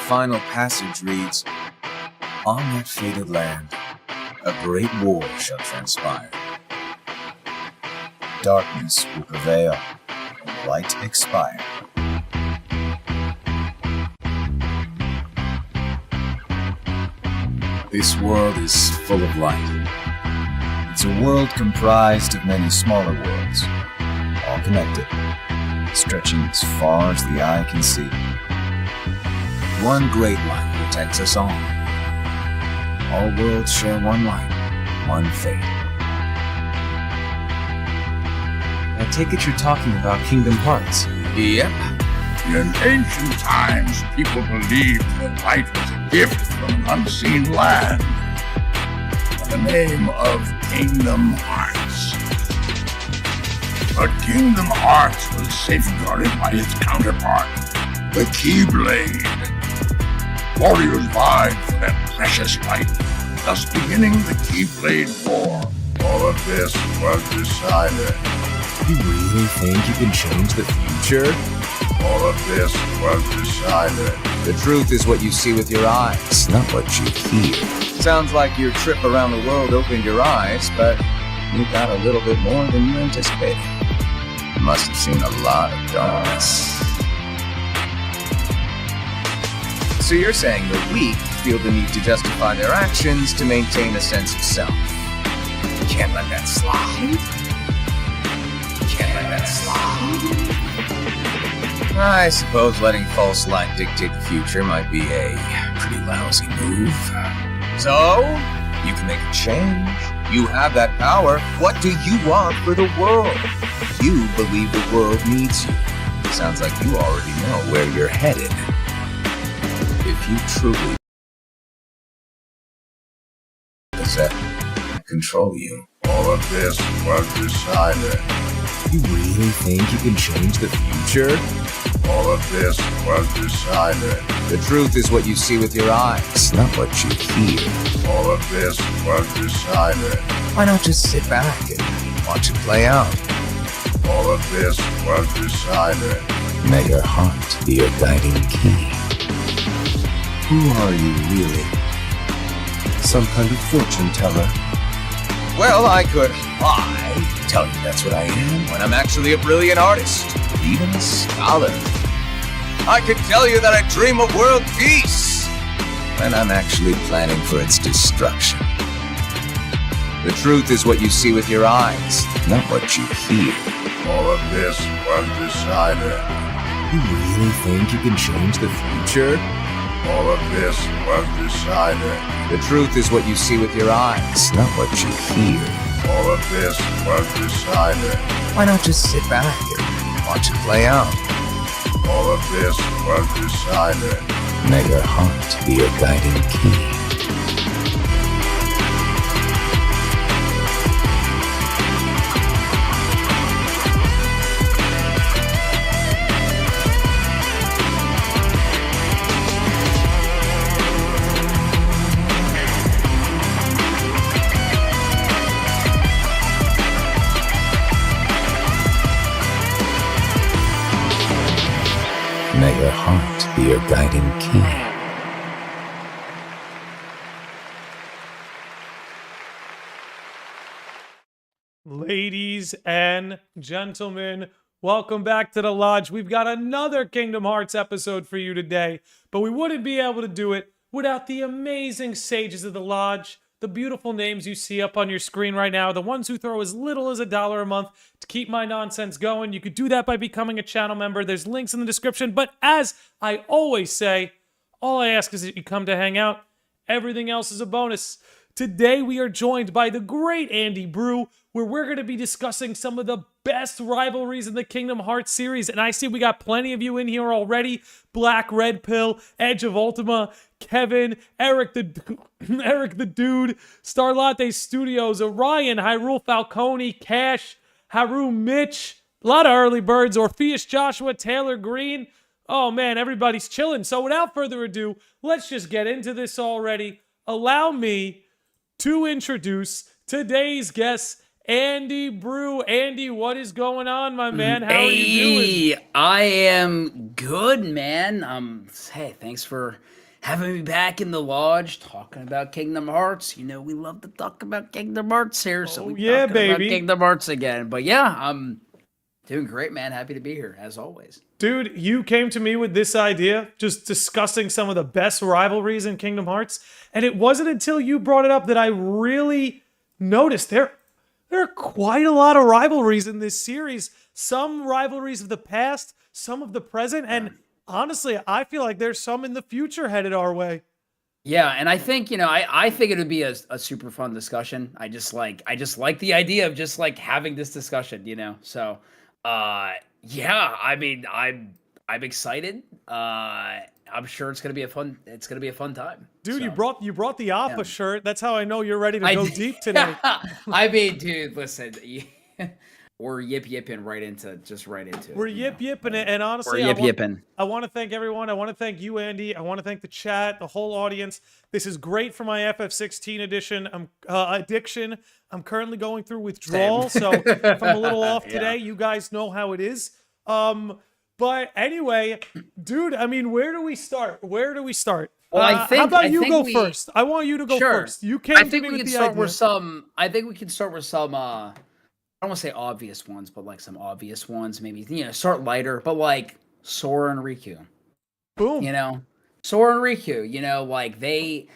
final passage reads, "On that fated land, a great war shall transpire. Darkness will prevail, and light expire. This world is full of light. It's a world comprised of many smaller worlds, all connected, stretching as far as the eye can see. One great light protects us all. All worlds share one light, one fate." I take it you're talking about Kingdom Hearts. Yep. In ancient times, people believed that light was a gift from an unseen land. By the name of Kingdom Hearts. But Kingdom Hearts was safeguarded by its counterpart, the Keyblade. Warriors vied for that precious light, thus beginning the Keyblade War. All of this was decided. You really think you can change the future? All of this was decided. The truth is what you see with your eyes, not what you hear. Sounds like your trip around the world opened your eyes, but you got a little bit more than you anticipated. You must have seen a lot of darkness. So you're saying the weak feel the need to justify their actions to maintain a sense of self. You can't let that slide. I suppose letting false light dictate the future might be a pretty lousy move. So, you can make a change. You have that power. What do you want for the world? You believe the world needs you. Sounds like you already know where you're headed. If you truly possess control you. All of this was decided. You really think you can change the future? All of this was decided. The truth is what you see with your eyes, not what you hear. All of this was decided. Why not just sit back and watch it play out? All of this was decided. May your heart be your guiding key. Who are you really? Some kind of fortune teller? Well, I could lie, tell you that's what I am, when I'm actually a brilliant artist, even a scholar. I could tell you that I dream of world peace, when I'm actually planning for its destruction. The truth is what you see with your eyes, not what you hear. All of this was decided. You really think you can change the future? All of this was decided. The truth is what you see with your eyes, not what you hear. All of this was decided. Why not just sit back and watch it play out? All of this was decided. May your heart be your guiding key. May your heart be your guiding key. Ladies and gentlemen, welcome back to the Lodge. We've got another Kingdom Hearts episode for you today, but we wouldn't be able to do it without the amazing sages of the Lodge, the beautiful names you see up on your screen right now, the ones who throw as little as $1 a month to keep my nonsense going. You could do that by becoming a channel member. There's links in the description, but as I always say, all I ask is that you come to hang out. Everything else is a bonus. Today we are joined by the great Andy Bru, where we're going to be discussing some of the best rivalries in the Kingdom Hearts series. And I see we got plenty of you in here already. Black Red Pill, Edge of Ultima, Kevin, Eric the Dude, Starlatte Studios, Orion, Hyrule Falcone, Cash, Haru Mitch, a lot of early birds, Orpheus Joshua, Taylor Green. Oh man, everybody's chilling. So without further ado, let's just get into this already. Allow me to introduce today's guests Andy Bru. Andy, what is going on, my man? How are you doing? I am good, man. Hey, thanks for having me back in the lodge talking about Kingdom Hearts. You know, we love to talk about Kingdom Hearts here, so we yeah, talking about baby. Kingdom Hearts again. But yeah, I'm doing great, man. Happy to be here, as always. Dude, you came to me with this idea, just discussing some of the best rivalries in Kingdom Hearts, and it wasn't until you brought it up that I really noticed there are quite a lot of rivalries in this series. Some rivalries of the past, some of the present, and honestly, I feel like there's some in the future headed our way. Yeah, and I think, I think it would be a super fun discussion. I just like the idea of just like having this discussion, So, yeah, I mean, I'm excited. I'm sure it's gonna be a fun time. Dude, So. you brought the Appa shirt. That's how I know you're ready to go deep today. I mean, dude, listen, we're yipping right into it. We're yipping it, and honestly, I want to thank everyone. I want to thank you, Andy. I want to thank the chat, the whole audience. This is great for my FF16 edition. Addiction. I'm currently going through withdrawal, so if I'm a little off today, you guys know how it is. But anyway, dude, I mean, where do we start? Well, how about you go first? I want you to go first. You came to me with the idea. I think we can start with some. I don't want to say obvious ones, but like some obvious ones. Maybe start lighter, but like Sora and Riku. Boom. Sora and Riku. Like they,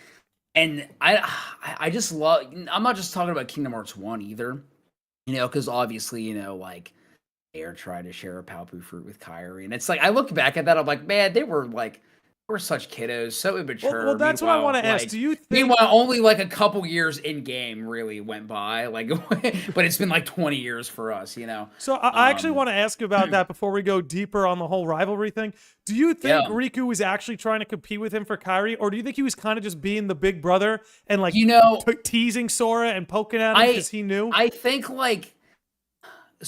and I just love. I'm not just talking about Kingdom Hearts 1 either. Because obviously, like they are trying to share a Palpu fruit with Kairi, and it's like I look back at that, I'm like, man, they were such kiddos, so immature. Well, that's what I want to ask. Do you think? Meanwhile, only like a couple years in game really went by, but it's been like 20 years for us, So I actually want to ask you about that before we go deeper on the whole rivalry thing. Do you think Riku was actually trying to compete with him for Kairi, or do you think he was kind of just being the big brother and like teasing Sora and poking at him because he knew? I think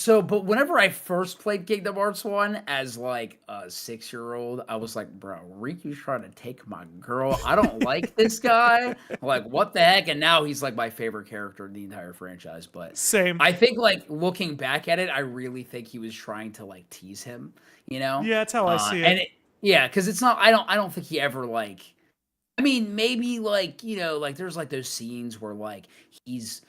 but whenever I first played Kingdom Hearts 1 as like a 6-year-old, I was like, bro, Riku's trying to take my girl. I don't like this guy. Like, what the heck? And now he's like my favorite character in the entire franchise. But same. I think like looking back at it, I really think he was trying to like tease him, Yeah, that's how I see it. And because it's not, I don't think he ever like, I mean, maybe like, like there's like those scenes where like he's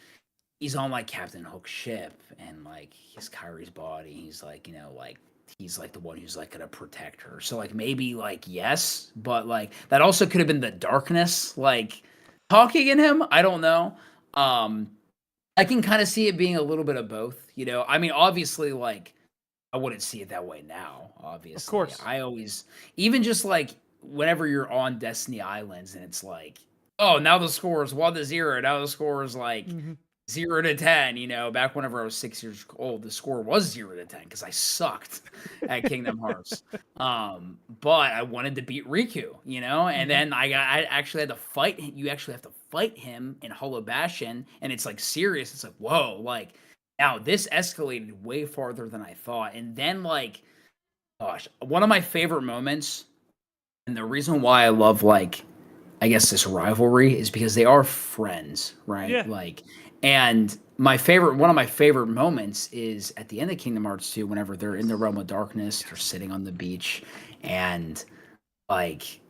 on like Captain Hook's ship and like he's Kairi's body. He's like, like he's like the one who's like gonna protect her. So like maybe like yes, but like that also could have been the darkness like talking in him. I don't know. I can kind of see it being a little bit of both. I mean, obviously, like I wouldn't see it that way now. Obviously, of course. I always even just like whenever you're on Destiny Islands and it's like, oh, now the score is 1-0. Now the score is like. 0 to 10, back whenever I was 6 years old, the score was 0 to 10 because I sucked at Kingdom Hearts. But I wanted to beat Riku, and then I actually had to fight. You actually have to fight him in Hollow Bastion, and it's like serious. It's like, whoa, like now this escalated way farther than I thought. And then like, gosh, one of my favorite moments, and the reason why I love like, I guess this rivalry is because they are friends, right? Yeah. Like. And one of my favorite moments is at the end of Kingdom Hearts 2, whenever they're in the realm of darkness, they're sitting on the beach, and like,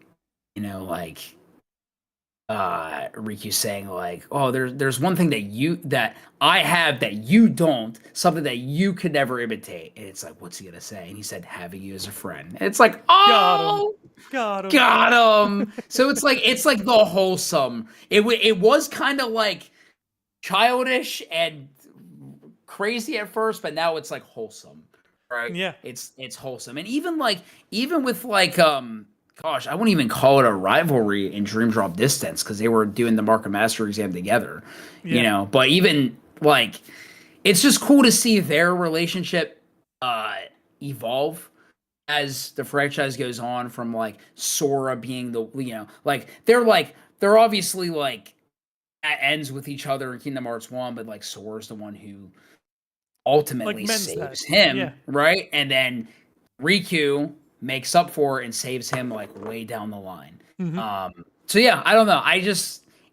Riku saying like, "Oh, there's one thing that I have that you don't, something that you could never imitate." And it's like, what's he gonna say? And he said, "Having you as a friend." And it's like, oh, got him. So it's like the wholesome. It was kind of like. Childish and crazy at first, but now it's like wholesome, right? Yeah, it's wholesome, and even with like gosh, I wouldn't even call it a rivalry in Dream Drop Distance because they were doing the Mark of Master exam together, But even like, it's just cool to see their relationship evolve as the franchise goes on. From like Sora being the like they're obviously like. Ends with each other in Kingdom Hearts 1, but like Sora's the one who ultimately saves him, right? And then Riku makes up for it and saves him like way down the line. So yeah, I don't know.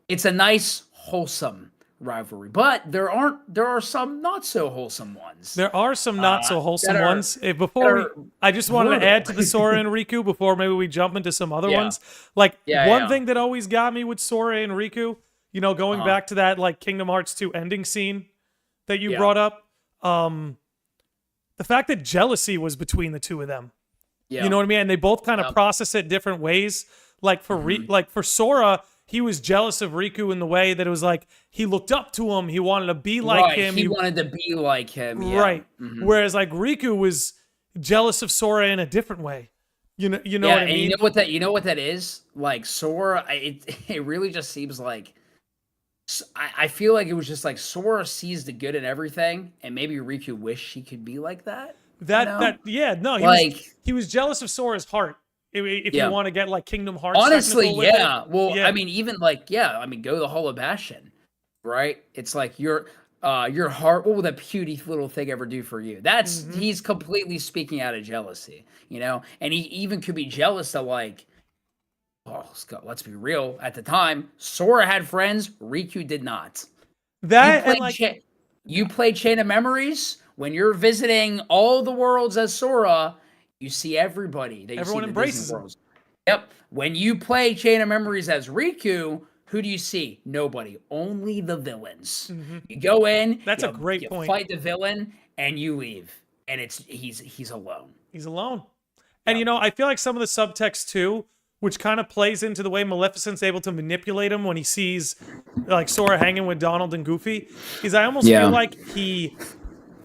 It's a nice, wholesome rivalry, but there are some not so wholesome ones. There are some not so wholesome that are- ones. that I just wanted to brutal. add to the Sora and Riku before maybe we jump into some other Yeah. ones. Like Yeah, one yeah. thing that always got me with Sora and Riku, you know, going back to that like Kingdom Hearts 2 ending scene that you brought up, the fact that jealousy was between the two of them. Yeah. You know what I mean? And they both kind of process it different ways. Like for for Sora, he was jealous of Riku in the way that it was like he looked up to him, he wanted to be like him. He wanted to be like him. Yeah. Right. Whereas like Riku was jealous of Sora in a different way. You know what I mean? And you know what that is? Like Sora, it really just seems like I feel like it was just like Sora sees the good in everything, and maybe Riku wished he could be like that. He was jealous of Sora's heart. If you want to get like Kingdom Hearts, honestly, yeah. Well, I mean, even like, go the Hall of Bastion, right? It's like your heart. What will that puny little thing ever do for you? That's he's completely speaking out of jealousy, you know. And he even could be jealous that like, Scott, let's be real. At the time, Sora had friends, Riku did not. You played Chain of Memories when you're visiting all the worlds as Sora. You see everybody. Everyone embraces him. Yep. When you play Chain of Memories as Riku, who do you see? Nobody. Only the villains. You go in. That's a great point. Fight the villain and you leave, and he's alone. He's alone. And you know, I feel like some of the subtext too, which kind of plays into the way Maleficent's able to manipulate him when he sees like Sora hanging with Donald and Goofy, is I almost feel like he,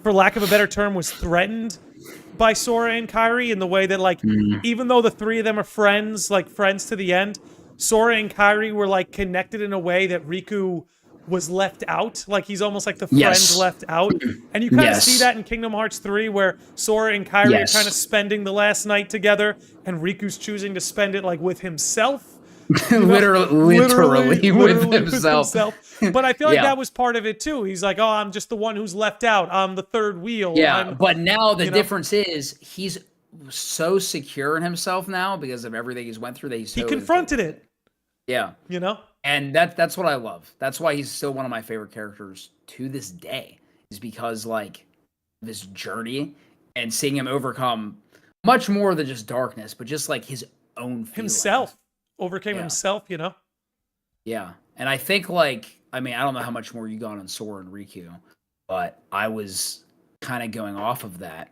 for lack of a better term, was threatened by Sora and Kairi in the way that like even though the three of them are friends, like friends to the end, Sora and Kairi were like connected in a way that Riku was left out. Like he's almost like the friend left out. And you kind of see that in Kingdom Hearts 3 where Sora and Kairi are kind of spending the last night together and Riku's choosing to spend it like with himself. Literally with himself. But I feel like that was part of it too. He's like, oh, I'm just the one who's left out. I'm the third wheel. Yeah, but now the difference is he's so secure in himself now because of everything he's went through that he confronted it. Yeah. You know? And that's what I love. That's why he's still one of my favorite characters to this day. Is because like this journey and seeing him overcome much more than just darkness, but just like his own feelings. Himself. Overcame himself, you know? Yeah. And I think like, I mean, I don't know how much more you got on Sora and Riku, but I was kind of going off of that.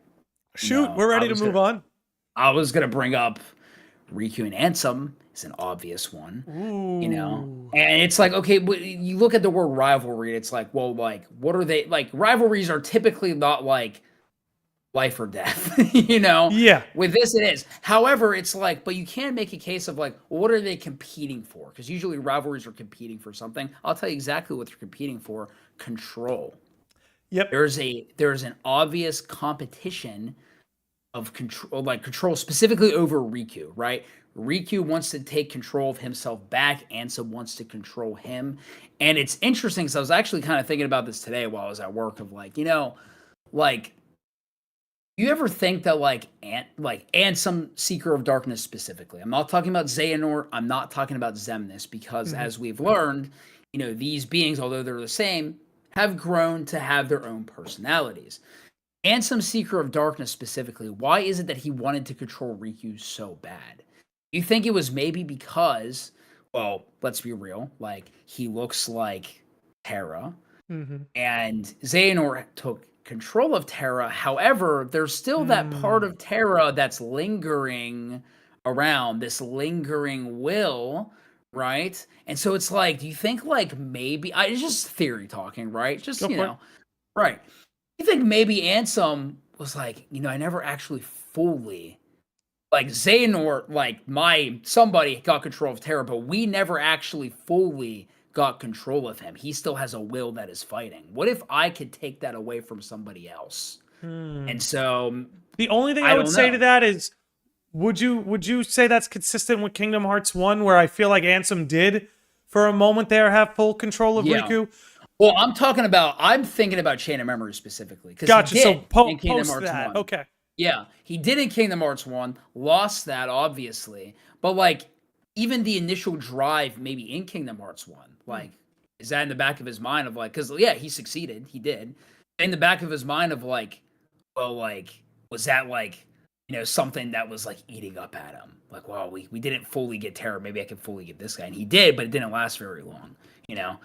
Shoot, we're ready to move on. I was going to bring up Riku and Ansem is an obvious one, you know? And it's like, okay, you look at the word rivalry, it's like, well, like, what are they, like, rivalries are typically not like life or death, you know? Yeah. With this, it is. However, it's like, but you can make a case of like, well, what are they competing for? Because usually rivalries are competing for something. I'll tell you exactly what they're competing for. Control. Yep. There's an obvious competition of control specifically over Riku, right? Riku wants to take control of himself back. Ansem wants to control him. And it's interesting because I was actually kind of thinking about this today while I was at work of like, you know, like, you ever think that like Ansem, Seeker of Darkness specifically, I'm not talking about Xehanort, I'm not talking about Xemnas, because as we've learned, you know, these beings, although they're the same, have grown to have their own personalities. Ansem, Seeker of Darkness specifically, why is it that he wanted to control Riku so bad? You think it was maybe because, well, let's be real, like he looks like Terra, and Xehanort took control of Terra. However, there's still that part of Terra that's lingering around, this lingering will, right? And so it's like, do you think like maybe, it's just theory talking, right? Just, you know, right. You think maybe Ansem was like, you know, I never actually fully, like Xehanort, like somebody got control of Terra, but we never actually fully got control of him. He still has a will that is fighting. What if I could take that away from somebody else? And so the only thing I would say to that is, would you say that's consistent with Kingdom Hearts 1, where I feel like Ansem did for a moment there have full control of Riku? Well, I'm thinking about Chain of Memories specifically. Gotcha. So in Kingdom Hearts that. 1. Okay. Yeah, he did in Kingdom Hearts 1, lost that obviously, but like even the initial drive maybe in Kingdom Hearts 1, like is that in the back of his mind of like, because yeah, he succeeded, he did. In the back of his mind of like, well, like, was that like, something that was like eating up at him? Like, well, we didn't fully get Terra. Maybe I can fully get this guy, and he did, but it didn't last very long.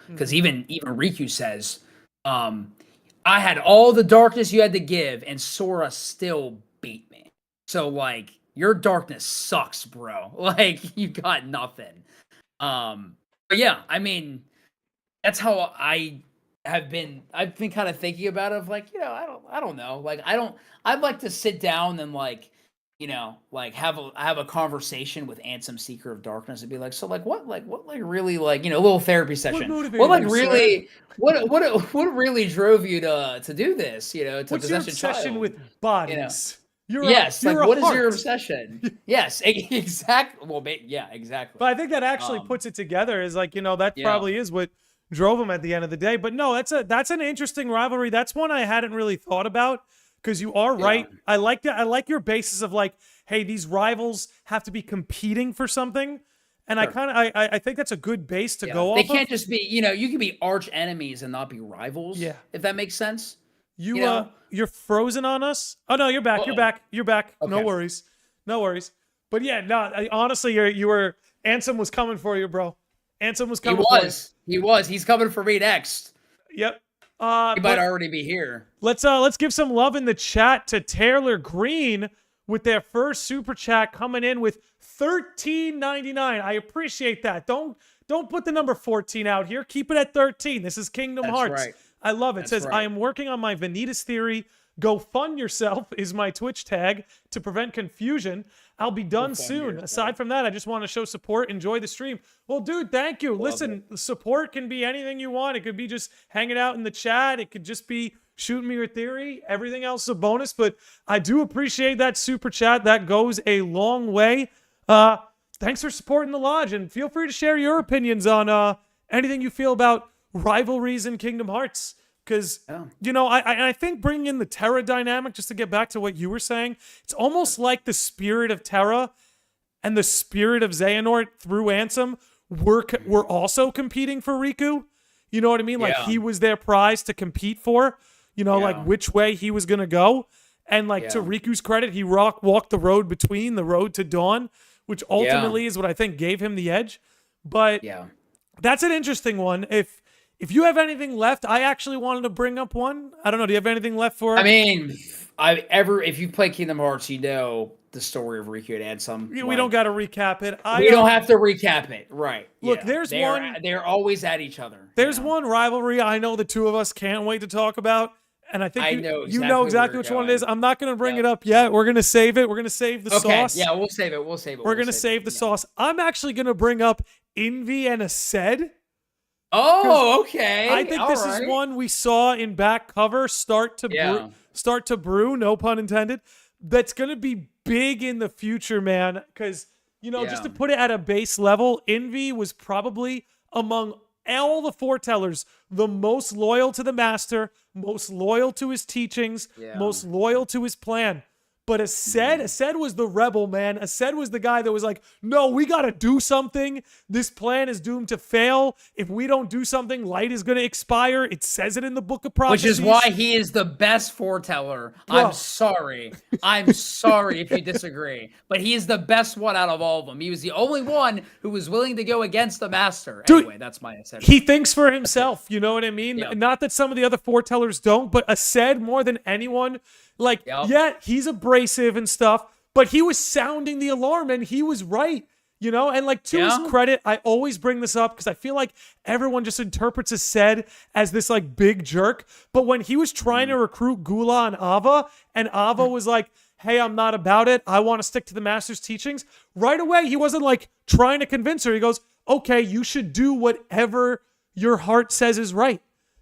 Because even Riku says, I had all the darkness you had to give, and Sora still beat me. So like, your darkness sucks, bro. Like, you got nothing. But yeah, I mean, that's how I've been kind of thinking about it, of like, I don't know. Like, I'd like to sit down and like, like have a conversation with Ansem, Seeker of Darkness, and be like, so like what really, like, a little therapy session. What like really, what really drove you to do this? To What's possess your a obsession child? with bodies? Yes, like what is your obsession? Yes, exactly. Well, yeah, exactly. But I think that actually puts it together. Is like, that probably is what drove him at the end of the day. But no, that's an interesting rivalry. That's one I hadn't really thought about, because you are right. I like that. I like your basis of like, hey, these rivals have to be competing for something. And sure. I think that's a good base to go off. They can't just be, you can be arch enemies and not be rivals. Yeah. If that makes sense. You're frozen on us. Oh no, you're back. Uh-oh. You're back. Okay. No worries. But yeah, no. Honestly, you were. Ansem was coming for you, bro. Ansem was coming. He was. He's coming for me next. Yep. He might already be here. Let's give some love in the chat to Taylor Green with their first super chat, coming in with $13.99. I appreciate that. Don't put the number 14 out here. Keep it at 13. This is Kingdom Hearts. Right. I love it. It says, I am working on my Vanitas theory. Go fund yourself is my Twitch tag to prevent confusion. I'll be done soon. Aside from that, I just want to show support. Enjoy the stream. Well, dude, thank you. Listen, support can be anything you want. It could be just hanging out in the chat. It could just be shooting me your theory. Everything else is a bonus, but I do appreciate that super chat. That goes a long way. Thanks for supporting the Lodge, and feel free to share your opinions on anything you feel about rivalries in Kingdom Hearts. Because, I think bringing in the Terra dynamic, just to get back to what you were saying, it's almost like the spirit of Terra and the spirit of Xehanort through Ansem were also competing for Riku. You know what I mean? Like, he was their prize to compete for, like which way he was going to go. And, like, to Riku's credit, he walked the road between the road to dawn, which ultimately is what I think gave him the edge. But that's an interesting one. If you have anything left, I actually wanted to bring up one. I don't know. Do you have anything left for it? I mean, if you play Kingdom Hearts, you know the story of Riku and Ansem. We don't got to recap it. We don't have to recap it. Right. Look, they're always at each other. There's one rivalry I know the two of us can't wait to talk about. And I think you know exactly which one it is. I'm not going to bring it up yet. We're going to save it. We're going to save the sauce. Yeah, we'll save it. We're going to save the sauce. I'm actually going to bring up Invi and Aced. Oh, okay. I think this is one we saw in back cover, start to brew, no pun intended. That's going to be big in the future, man. Because, just to put it at a base level, Invi was probably among all the foretellers the most loyal to the master, most loyal to his teachings, most loyal to his plan. But Aced was the rebel, man. Aced was the guy that was like, no, we got to do something. This plan is doomed to fail. If we don't do something, light is going to expire. It says it in the Book of Prophecies. Which is why he is the best foreteller. Bro. I'm sorry if you disagree. But he is the best one out of all of them. He was the only one who was willing to go against the master. Dude, anyway, that's my Aced. He thinks for himself. You know what I mean? Yep. Not that some of the other foretellers don't, but Aced more than anyone... Like, he's abrasive and stuff, but he was sounding the alarm and he was right, And like, to his credit, I always bring this up because I feel like everyone just interprets Aced as this like big jerk. But when he was trying to recruit Gula and Ava was like, hey, I'm not about it. I want to stick to the master's teachings. Right away, he wasn't like trying to convince her. He goes, okay, you should do whatever your heart says is right.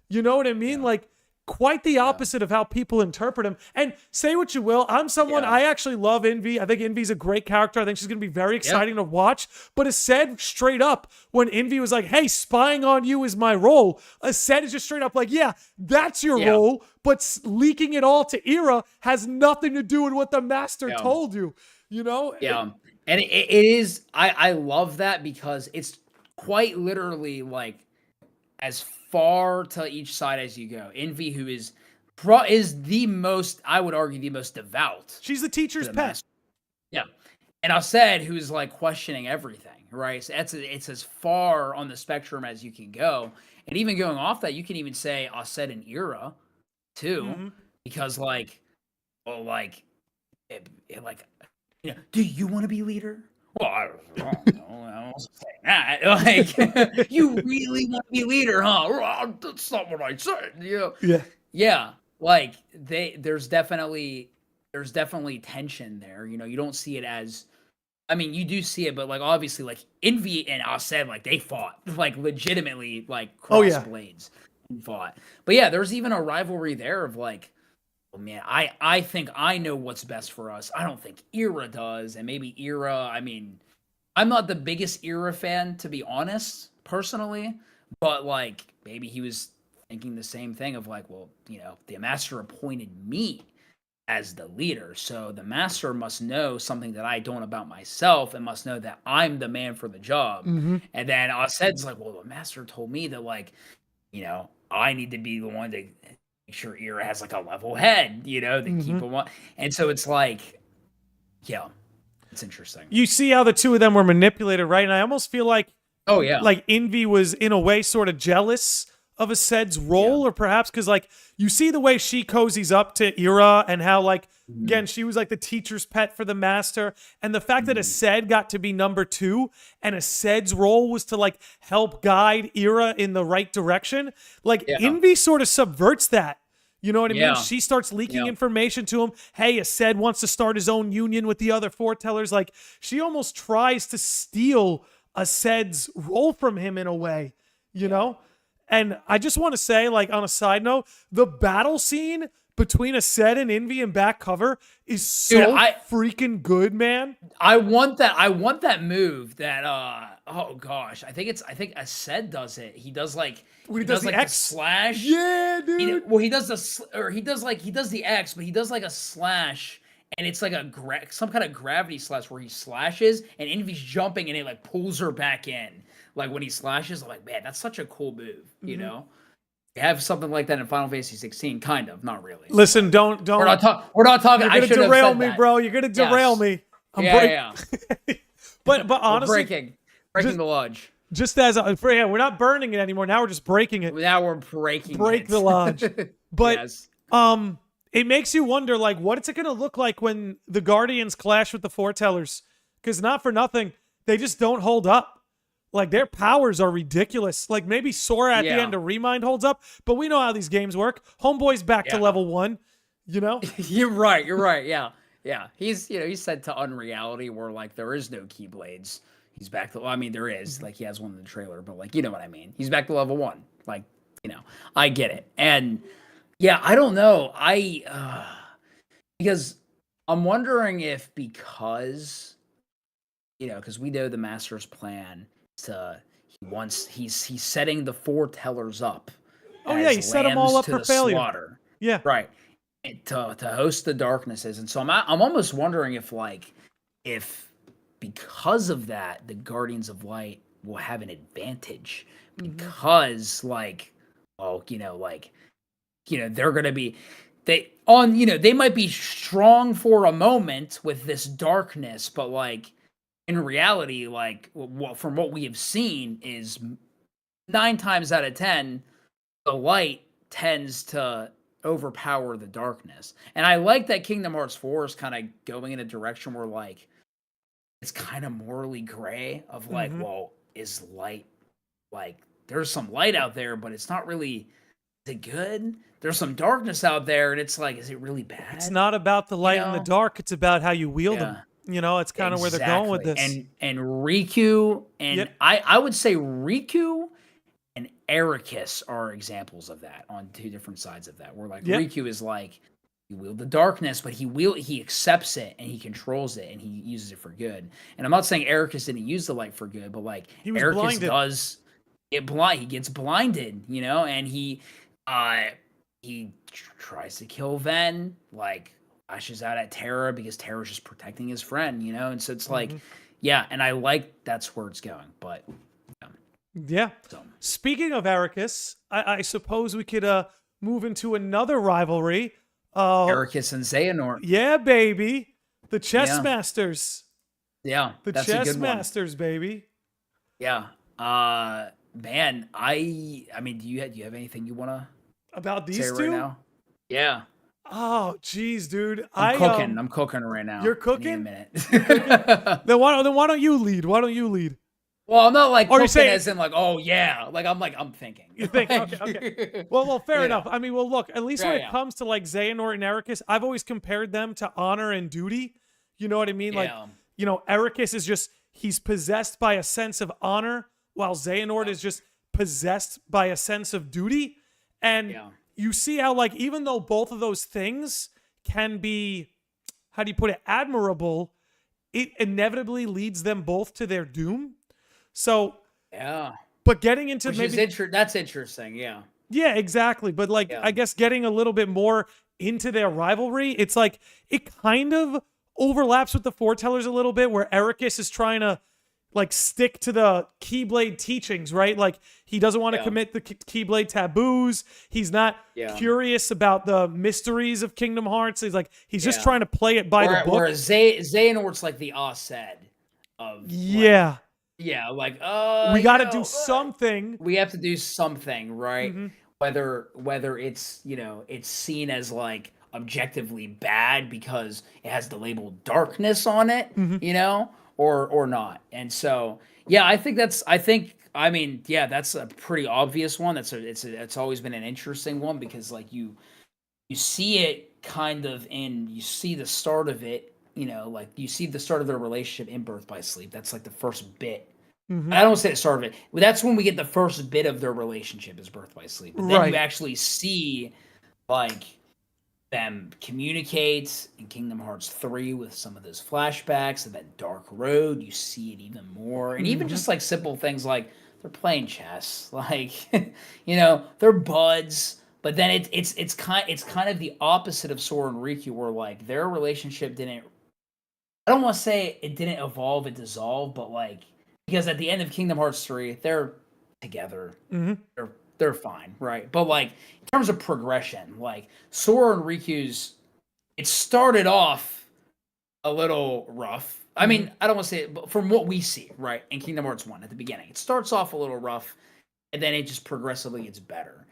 You know what I mean? Like, quite the opposite of how people interpret him. And say what you will, I'm someone, I actually love Invi. I think Invi's a great character. I think she's going to be very exciting to watch. But Aced straight up, when Invi was like, hey, spying on you is my role, Aced is just straight up like, yeah, that's your role, but leaking it all to Ira has nothing to do with what the master told you, Yeah. And it is, I love that because it's quite literally like, as far to each side as you go. Invi, who is the most, I would argue, the most devout. She's the teacher's pet. Yeah. And Ased, who's like questioning everything, right? So it's as far on the spectrum as you can go. And even going off that, you can even say Ased and Ira too, because like, well, like, do you want to be leader? Well, I don't know. I was saying that. Like, you really want to be leader, huh? Well, that's not what I said. Yeah. Like there's definitely tension there. You don't see it as, I mean, you do see it, but like obviously, like Invi and Ased, like they fought, like legitimately, like cross blades and fought. But yeah, there's even a rivalry there of like, oh man, I think I know what's best for us. I don't think Ira does, and maybe Ira. I mean, I'm not the biggest Ira fan, to be honest, personally, but like maybe he was thinking the same thing of like, well, the master appointed me as the leader, so the master must know something that I don't about myself and must know that I'm the man for the job. And then Ased's like, well, the master told me that like, I need to be the one to make sure Ira has like a level head, to keep him on. And so it's like, yeah, it's interesting. You see how the two of them were manipulated, right? And I almost feel like, like Invi was in a way sort of jealous of Ased's role, or perhaps because like you see the way she cozies up to Ira and how like again she was like the teacher's pet for the master, and the fact that Ased got to be number 2 and Ased's role was to like help guide Ira in the right direction. Like Invi sort of subverts that. You know what I mean? She starts leaking information to him. Hey, Ased wants to start his own union with the other foretellers. Like she almost tries to steal Ased's role from him in a way, you know? And I just want to say, like, on a side note, the battle scene between Ased and Invi in back cover is so freaking good, man. I want that move that oh gosh. I think Ased does it. He does like when he does like X slash. Yeah, dude. He does the X, but he does like a slash. And it's like some kind of gravity slash where he slashes and Invi's jumping and it like pulls her back in. Like when he slashes, I'm like, man, that's such a cool move, you know? You have something like that in Final Fantasy 16, kind of, not really. Listen, don't. We're not talking. You're gonna derail me, bro. You're gonna derail me. But honestly, breaking the lodge. Just as we're not burning it anymore. Now we're just breaking it. Now we're breaking the lodge. But it makes you wonder, like, what's it gonna look like when the Guardians clash with the Foretellers? Because not for nothing, they just don't hold up. Like, their powers are ridiculous. Like, maybe Sora at the end of Remind holds up, but we know how these games work. Homeboy's back to level 1, you know? You're right, yeah. He's, he's said to Unreality where, like, there is no Keyblades. He's back to, there is. Like, he has one in the trailer, but, like, you know what I mean. He's back to level 1. Like, I get it. And, yeah, I don't know. Because I'm wondering if because we know the Master's plan he's setting the foretellers up. He set them all up for failure. Slaughter. Yeah, right. To host the darknesses, and so I'm almost wondering if because of that, the Guardians of Light will have an advantage because they're gonna be they might be strong for a moment with this darkness, but like. In reality, like from what we have seen, is 9 times out of 10, the light tends to overpower the darkness. And I like that Kingdom Hearts 4 is kind of going in a direction where like it's kind of morally gray of like, well, is light like there's some light out there, but it's not really. Is it good? There's some darkness out there, and it's like, is it really bad? It's not about the light and the dark. It's about how you wield them. It's kind of where they're going with this. And Riku, and I would say Riku and Eraqus are examples of that on 2 different sides of that. Where like Riku is like, you wield the darkness, but he accepts it and he controls it and he uses it for good. And I'm not saying Eraqus didn't use the light for good, but like Eraqus does get blind. He gets blinded, and he tries to kill Ven, like. Lashes out at Terra because Terra's just protecting his friend, and so it's like, and I like that's where it's going, but Yeah. So, Speaking of Eraqus, I suppose we could move into another rivalry. Eraqus and Xehanort. Yeah, baby. The chess Yeah. masters. Yeah, The that's a chess good one. masters, baby. Yeah. Man, I mean, do you have anything you want to About say these right two? now? Yeah. Oh, geez, dude. I'm cooking right now. You're I cooking? need a minute. Then why don't you lead? Why don't you lead? Well, I'm not like Or you cooking say- as in like, oh yeah. I'm thinking. You think? Like- Okay. Well, fair Yeah. enough. I mean, well, look. At least when it Yeah. comes to like Xehanort and Eraqus, I've always compared them to honor and duty. You know what I mean? Like, Yeah. Eraqus is just he's possessed by a sense of honor, while Xehanort is just possessed by a sense of duty. And Yeah. you see how, like, even though both of those things can be, how do you put it, admirable, it inevitably leads them both to their doom. So, Yeah. but getting into Which maybe is that's interesting. Yeah. yeah, exactly. But like, Yeah. I guess getting a little bit more into their rivalry, it's like it kind of overlaps with the foretellers a little bit, where Eraqus is trying to like stick to the Keyblade teachings, right? Like he doesn't want to Yeah. commit the Keyblade taboos. He's not Yeah. curious about the mysteries of Kingdom Hearts. He's just Yeah. trying to play it by the book. Whereas Xehanort's like the said of like, Yeah, like we got to do something. We have to do something, right? Mhm. Whether it's it's seen as like objectively bad because it has the label darkness on it, Mhm. or not. And so yeah, I mean, yeah, that's a pretty obvious one. It's always been an interesting one because like you see it kind of you see the start of it, like you see the start of their relationship in Birth by Sleep. That's like the first bit. Mhm. I don't say the start of it. But that's when we get the first bit of their relationship is Birth by Sleep. But then Right. you actually see like them communicate in Kingdom Hearts 3 with some of those flashbacks and that dark road. You see it even more. And even just like simple things like they're playing chess. Like, they're buds. But then it's kind of the opposite of Sora and Riku, where like their relationship I don't want to say it didn't evolve, it dissolved, but like because at the end of Kingdom Hearts 3, they're together. Mhm. They're fine, right? But like in terms of progression, like Sora and Riku's, it started off a little rough. I mean, I don't want to say it, but from what we see, right, in Kingdom Hearts 1 at the beginning, it starts off a little rough, and then it just progressively gets better.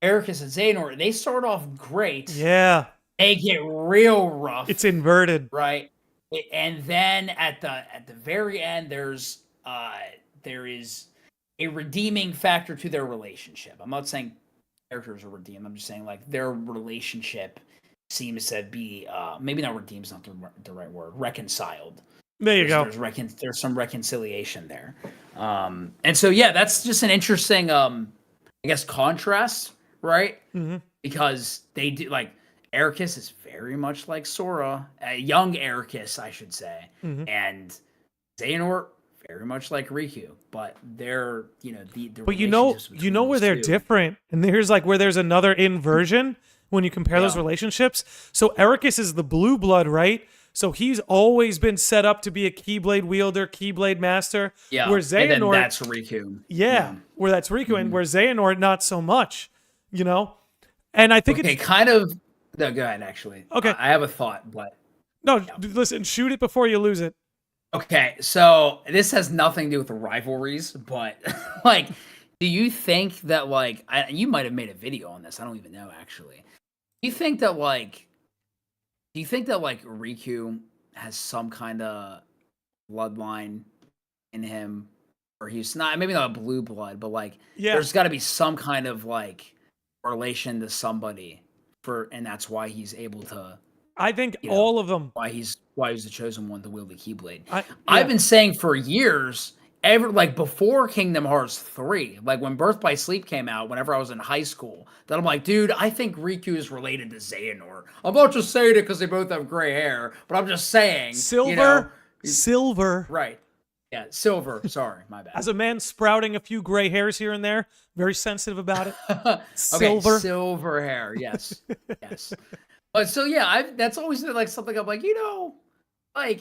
Eraqus and Xehanort, they start off great. Yeah, They get real rough. it's inverted. Right. And then at the very end, there is a redeeming factor to their relationship. I'm not saying characters are redeemed. I'm just saying like their relationship seems to be maybe not redeemed is not the right word. Reconciled. There you go. There's some reconciliation there. And so yeah, that's just an interesting I guess contrast, right? Mm-hmm. Because they do like Eraqus is very much like Sora, young Eraqus, I should say, and Xehanort very much like Riku, but they're the But you know where they're different, and here's like where there's another inversion when you compare those relationships. So Eraqus is the blue blood, right? So he's always been set up to be a Keyblade wielder, Keyblade master. Yeah, where Xehanort, and then that's Riku. Yeah, where that's Riku, and where Xehanort not so much, And I think it's kind of. No, go ahead. Actually, okay. I have a thought, but listen, shoot it before you lose it. Okay, so this has nothing to do with the rivalries, but like, do you think that like you might have made a video on this? I don't even know actually. Do you think that like Riku has some kind of bloodline in him, or he's not maybe not a blue blood, but like there's got to be some kind of like relation to somebody and that's why he's able to. I think all of them. Why he's the chosen one to wield the Keyblade. I've been saying for years, before Kingdom Hearts 3, like when Birth by Sleep came out, whenever I was in high school, that I'm like, dude, I think Riku is related to Xehanort. I'm not just saying it because they both have gray hair, but I'm just saying silver. Right. Yeah, silver. Sorry, my bad. As a man sprouting a few gray hairs here and there, very sensitive about it. Silver. Okay, silver hair. Yes. Yes. But so yeah, that's always been like something I'm like,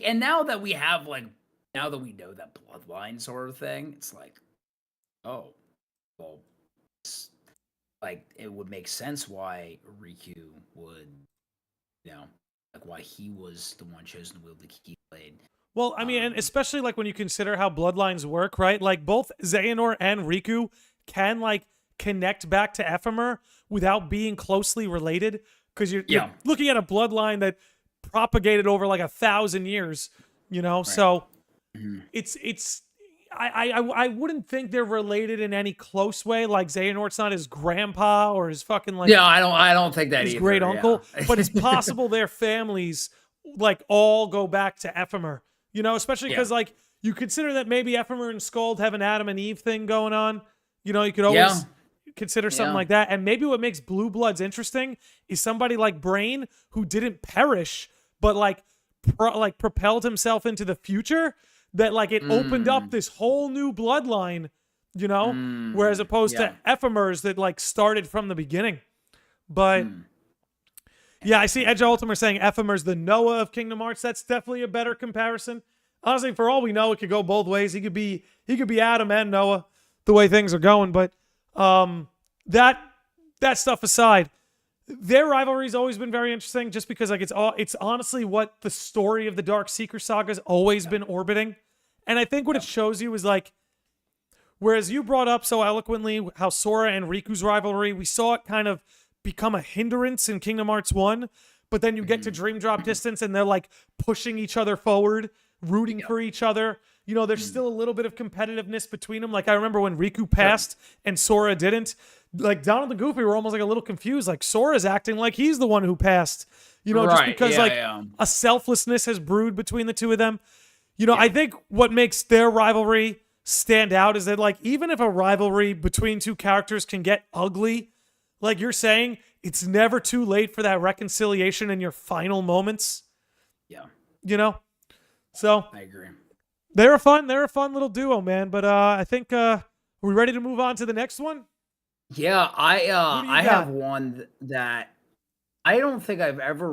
and now that we know that bloodline sort of thing, it's like oh, well, like it would make sense why Riku would, like why he was the one chosen to wield the Keyblade. Well, I mean, and especially like when you consider how bloodlines work, right? Like both Xehanort and Riku can like connect back to Ephemer without being closely related, because you're looking at a bloodline that propagated over like 1,000 years, Right. So it's I wouldn't think they're related in any close way. Like Xehanort's not his grandpa or his fucking like I don't think that his either, great uncle, but it's possible their families like all go back to Ephemer. Especially because like you consider that maybe Ephemer and Skuld have an Adam and Eve thing going on. You could always consider something like that. And maybe what makes Blue Bloods interesting is somebody like Brain who didn't perish, but like propelled himself into the future. That like it opened up this whole new bloodline, whereas opposed to Ephemers that like started from the beginning. But yeah, I see Edge Ultimer saying Ephemer's the Noah of Kingdom Hearts. That's definitely a better comparison. Honestly, for all we know, it could go both ways. He could be Adam and Noah, the way things are going. But that stuff aside, their rivalry's always been very interesting, just because like it's honestly what the story of the Dark Seeker saga's always been orbiting. And I think what it shows you is like, whereas you brought up so eloquently how Sora and Riku's rivalry, we saw it kind of become a hindrance in Kingdom Hearts 1, but then you get to Dream Drop Distance and they're like pushing each other forward, rooting for each other. There's still a little bit of competitiveness between them. Like I remember when Riku passed and Sora didn't, like Donald and Goofy were almost like a little confused. Like Sora's acting like he's the one who passed, just because a selflessness has brewed between the two of them. I think what makes their rivalry stand out is that like, even if a rivalry between two characters can get ugly, like you're saying, it's never too late for that reconciliation in your final moments. Yeah. So I agree. They're a fun little duo, man. But I think are we ready to move on to the next one? Yeah, I have one that I don't think I've ever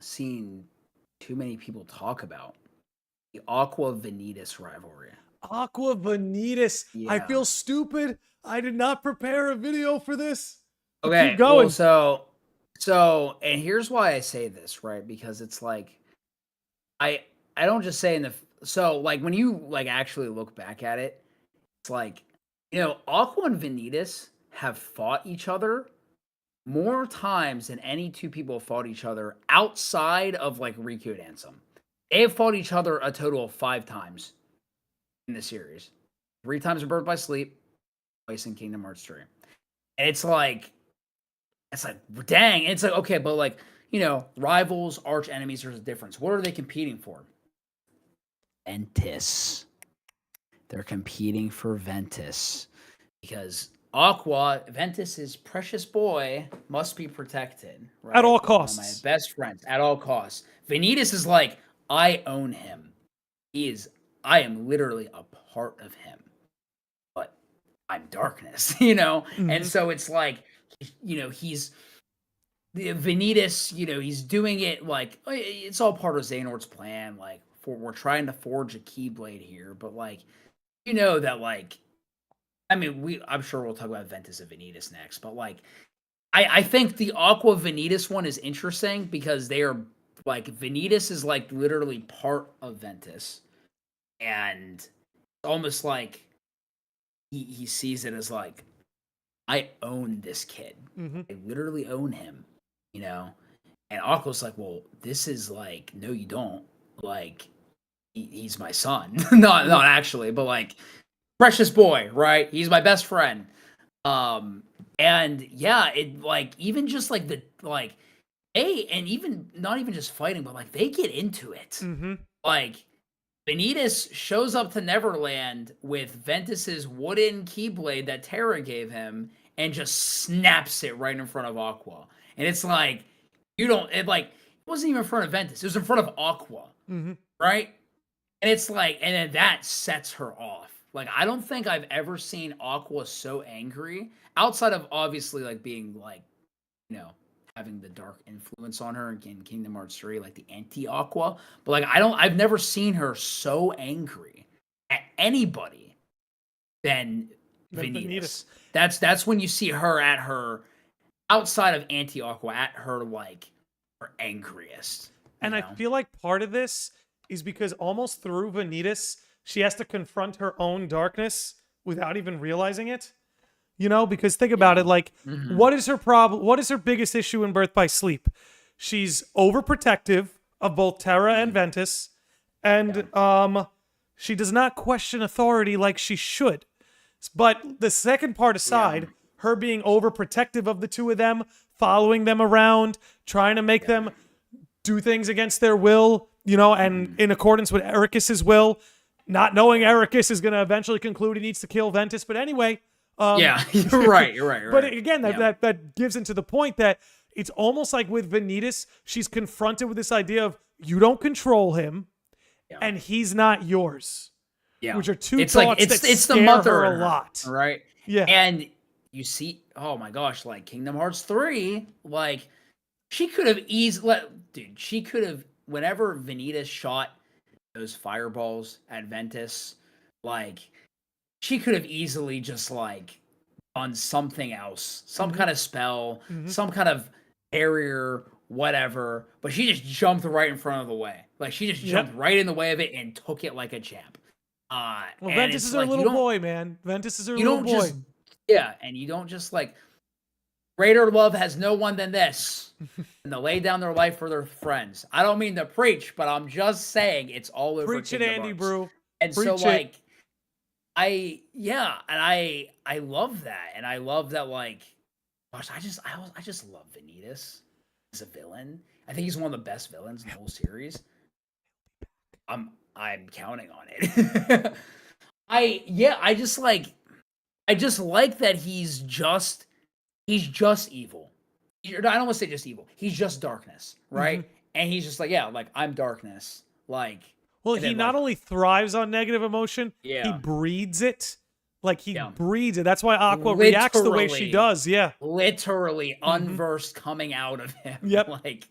seen too many people talk about. The Aqua Vanitas rivalry. Aqua Vanitas. Yeah. I feel stupid. I did not prepare a video for this. Okay, keep going. Well, so, and here's why I say this, right? Because it's like, I don't just say like when you like actually look back at it, it's like, Aqua and Vanitas have fought each other more times than any two people have fought each other outside of like Riku and Ansem. They have fought each other a total of 5 times in the series. 3 times in Birth by Sleep, twice in Kingdom Hearts 3. And it's like, dang. And it's like, okay, but like, rivals, arch enemies, there's a difference. What are they competing for? Ventus. They're competing for Ventus. Because Ventus's precious boy must be protected. Right? At all costs. One of my best friends, at all costs. Vanitas is like, I own him. I am literally a part of him. But I'm darkness, And so it's like, he's the Vanitas, he's doing it like it's all part of Xehanort's plan. Like we're trying to forge a Keyblade here, but like, that like, I mean, I'm sure we'll talk about Ventus and Vanitas next, but like, I think the Aqua Vanitas one is interesting because they are like, Vanitas is like literally part of Ventus, and it's almost like he sees it as like, I own this kid. I literally own him, And Aqua's like, well, this is like, no, you don't. Like, he's my son. not actually, but like, precious boy, right? He's my best friend. And yeah, it like, even just like and even not even just fighting, but like they get into it. Like, Vanitas shows up to Neverland with Ventus's wooden Keyblade that Terra gave him and just snaps it right in front of Aqua. And it's like, it wasn't even in front of Ventus. It was in front of Aqua. Right? And it's like, and then that sets her off. Like, I don't think I've ever seen Aqua so angry, outside of obviously like being like, having the dark influence on her in Kingdom Hearts 3, like the anti-Aqua. But like, I've never seen her so angry at anybody than Than Vanitas. That's when you see her at her, outside of Anti-Aqua, at her like her angriest. And I feel like part of this is because almost through Vanitas, she has to confront her own darkness without even realizing it. You know, because think about it, like, what is her problem? What is her biggest issue in Birth by Sleep? She's overprotective of both Terra and Ventus, and she does not question authority like she should. But the second part aside, her being overprotective of the two of them, following them around, trying to make them do things against their will, you know, and in accordance with Eraqus's will, not knowing Eraqus is going to eventually conclude he needs to kill Ventus. But anyway, you're right. But again, that gives into the point that it's almost like with Vanitas, she's confronted with this idea of you don't control him, and he's not yours. Yeah, which are two it's thoughts like that it's scare the mother her in a her, lot. right? Yeah, and you see, oh my gosh, like Kingdom Hearts 3, like she could have she could have, whenever Vanitas shot those fireballs at Ventus, like she could have easily just like done something else, some kind of spell, some kind of barrier, whatever, but she just jumped right in front of the way. Like she just jumped right in the way of it and took it like a champ. Well, Ventus is her little boy, man. Ventus is her little boy. And you don't just like, greater love has no one than this, and they lay down their life for their friends. I don't mean to preach, but I'm just saying it's all over. Preach it, Andy Bru. And preach so, like, it. I love that, and I love that. Like, gosh, I just love Vanitas as a villain. I think he's one of the best villains in the whole series. I'm counting on it. I just like that he's just evil. I don't want to say just evil. He's just darkness, right? And he's just like, like I'm darkness. Like, well, he not only thrives on negative emotion, he breeds it. Like he breeds it. That's why Aqua reacts the way she does. Yeah, literally unversed coming out of him. Yep. Like,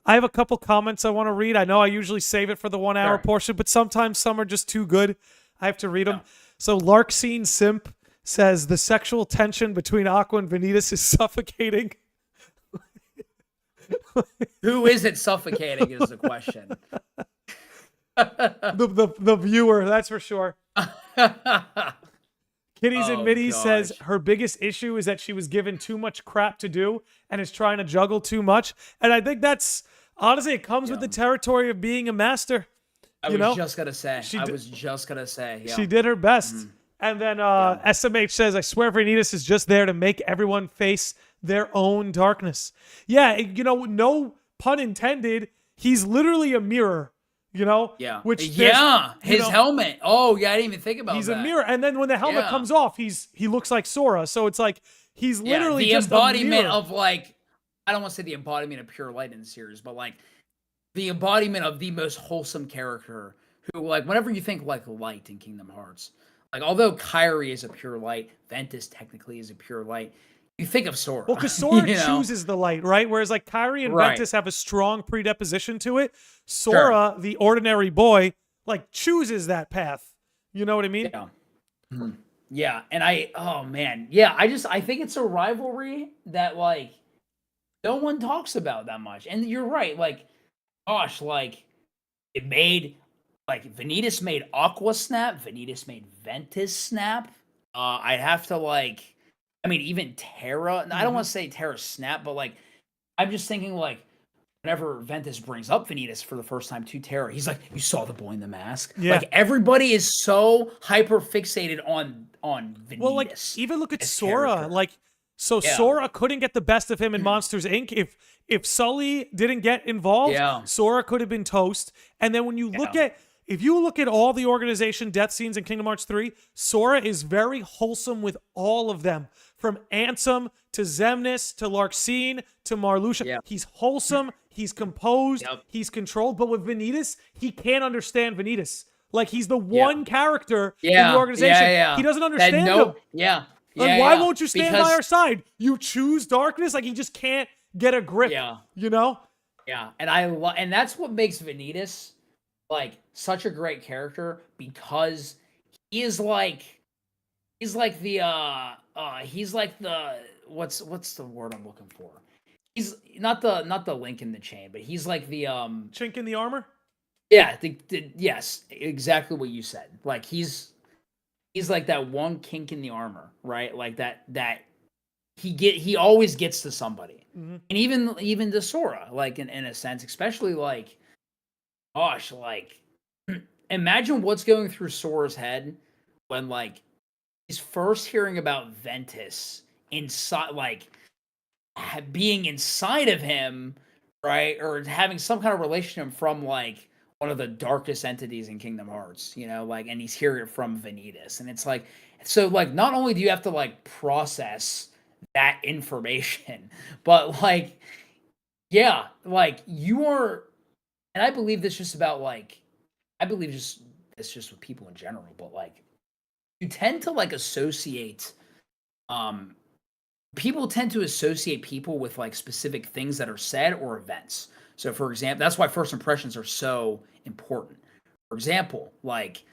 I have a couple comments I want to read. I know I usually save it for the 1 hour portion, but sometimes some are just too good. I have to read them. So Larkscene Simp says the sexual tension between Aqua and Vanitas is suffocating. Who is it suffocating is the question. the viewer, that's for sure. Kitties and Mitty says her biggest issue is that she was given too much crap to do and is trying to juggle too much. And I think that's, honestly, it comes with the territory of being a master. I was just going to say. She did her best. And then SMH says, I swear Vanitas is just there to make everyone face their own darkness. Yeah, no pun intended. He's literally a mirror. You know? Yeah. Which his helmet. Oh, yeah, I didn't even think about that. He's a mirror. And then when the helmet comes off, he looks like Sora. So it's like he's literally the just embodiment a mirror. of, like, I don't want to say the embodiment of pure light in the series, but like the embodiment of the most wholesome character who, like, whenever you think like light in Kingdom Hearts, like, although Kairi is a pure light, Ventus technically is a pure light, you think of Sora. Well, because Sora chooses the light, right? Whereas like Kairi and Ventus have a strong predisposition to it. Sora, the ordinary boy, like chooses that path. You know what I mean? Yeah. Yeah. And I think it's a rivalry that, like, no one talks about that much. And you're right. Like, gosh, like, it made, like, Vanitas made Aqua snap. Vanitas made Ventus snap. I'd have to, like, I mean, even Terra. I don't want to say Terra snap, but, like, I'm just thinking, like, whenever Ventus brings up Vanitas for the first time to Terra, he's like, you saw the boy in the mask? Yeah. Like, everybody is so hyper fixated on Vanitas. Well, like, even look at Sora. Character. Like, Sora couldn't get the best of him in Monsters, Inc. If Sully didn't get involved, Sora could have been toast. And then when you look if you look at all the organization death scenes in Kingdom Hearts 3, Sora is very wholesome with all of them. From Ansem to Xemnas to Larkscene to Marluxia. Yeah. He's wholesome, he's composed, he's controlled. But with Vanitas, he can't understand Vanitas. Like, he's the one character in the organization. He doesn't understand him. Like, why won't you stand by our side? You choose darkness? Like, he just can't get a grip. You know? Yeah. And that's what makes Vanitas, like, such a great character, because he is like he's like the what's the word I'm looking for? He's not the link in the chain, but he's like the Chink in the armor? yeah, yes, exactly what you said. Like he's like that one kink in the armor, right? Like that he always gets to somebody. Mhm. And even to Sora, like in a sense, especially like gosh, like imagine what's going through Sora's head when like he's first hearing about Ventus inside, like being inside of him, right? Or having some kind of relationship from like one of the darkest entities in Kingdom Hearts, you know, like, and he's hearing it from Vanitas. And it's like, so like, not only do you have to like process that information, but like, yeah, like you are, and I believe this just about like, I believe just it's just with people in general, but like you tend to like associate people tend to associate people with like specific things that are said or events. So for example, that's why first impressions are so important. For example, like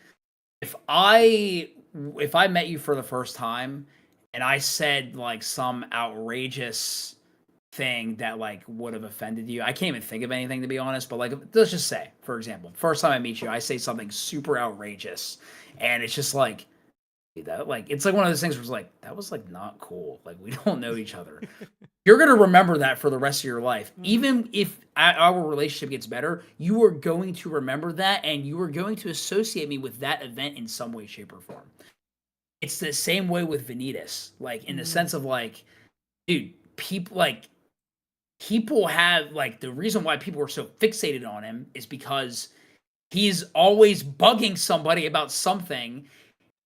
if I met you for the first time and I said like some outrageous thing that like would have offended you. I can't even think of anything to be honest, but like let's just say, for example, first time I meet you, I say something super outrageous and it's just like that like it's like one of those things where it's like that was like not cool. Like we don't know each other. You're gonna remember that for the rest of your life. Even if our relationship gets better, you are going to remember that and you are going to associate me with that event in some way, shape, or form. It's the same way with Vanitas. Like in the sense of like, dude, people have like the reason why people are so fixated on him is because he's always bugging somebody about something.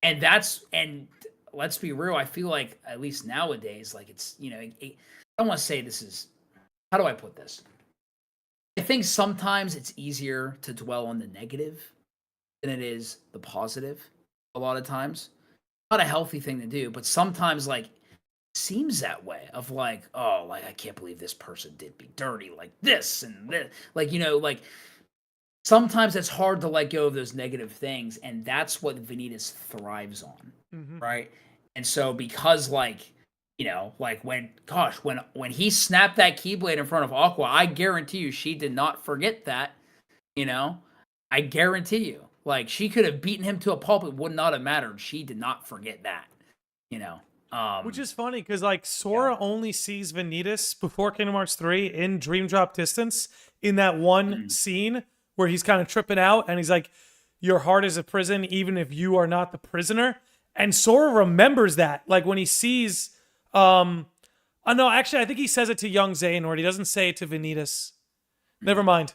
And let's be real, I feel like at least nowadays, like it's, you know, I don't want to say this is, how do I put this? I think sometimes it's easier to dwell on the negative than it is the positive a lot of times. Not a healthy thing to do, but sometimes like it seems that way of like, oh, like I can't believe this person did me dirty like this and this. Like, you know, like sometimes it's hard to let go of those negative things, and that's what Vanitas thrives on, right? And so because like, you know, like when he snapped that Keyblade in front of Aqua, I guarantee you she did not forget that, you know? I guarantee you. Like she could have beaten him to a pulp, it would not have mattered. She did not forget that, you know? Which is funny because like Sora only sees Vanitas before Kingdom Hearts 3 in Dream Drop Distance in that one scene where he's kind of tripping out and he's like, your heart is a prison even if you are not the prisoner. And Sora remembers that. Like when he sees, no, actually I think he says it to young Xehanort. He doesn't say it to Vanitas. Never mind.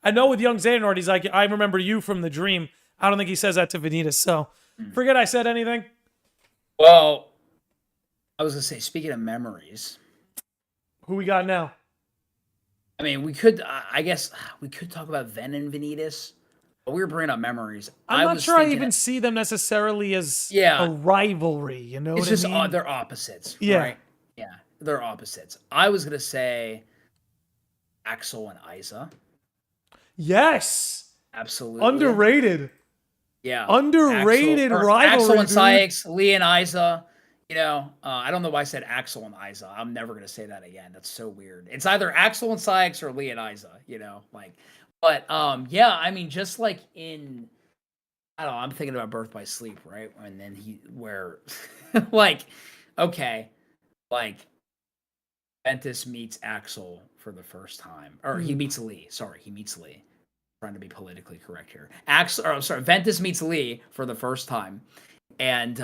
I know with young Xehanort, he's like, I remember you from the dream. I don't think he says that to Vanitas. So forget I said anything. Well, I was going to say, speaking of memories. Who we got now? I mean, we could, I guess, we could talk about Ven and Vanitas, but we were bringing up memories. I'm not sure I even see them necessarily as a rivalry, you know what I mean? It's just, they're opposites, right? Yeah, they're opposites. I was going to say Axel and Isa. Yes! Absolutely. Underrated. Yeah. Underrated rivalry, Axel and Cyax, Lee and Isa. You know, I don't know why I said Axel and Isa. I'm never going to say that again. That's so weird. It's either Axel and Cyax or Lee and Isa, you know, like, but, yeah, I mean, just like in, I don't know, I'm thinking about Birth by Sleep, right? And then like, okay, like, Ventus meets Axel for the first time, or he meets Lee. Sorry, he meets Lee. I'm trying to be politically correct here. Ventus meets Lee for the first time. And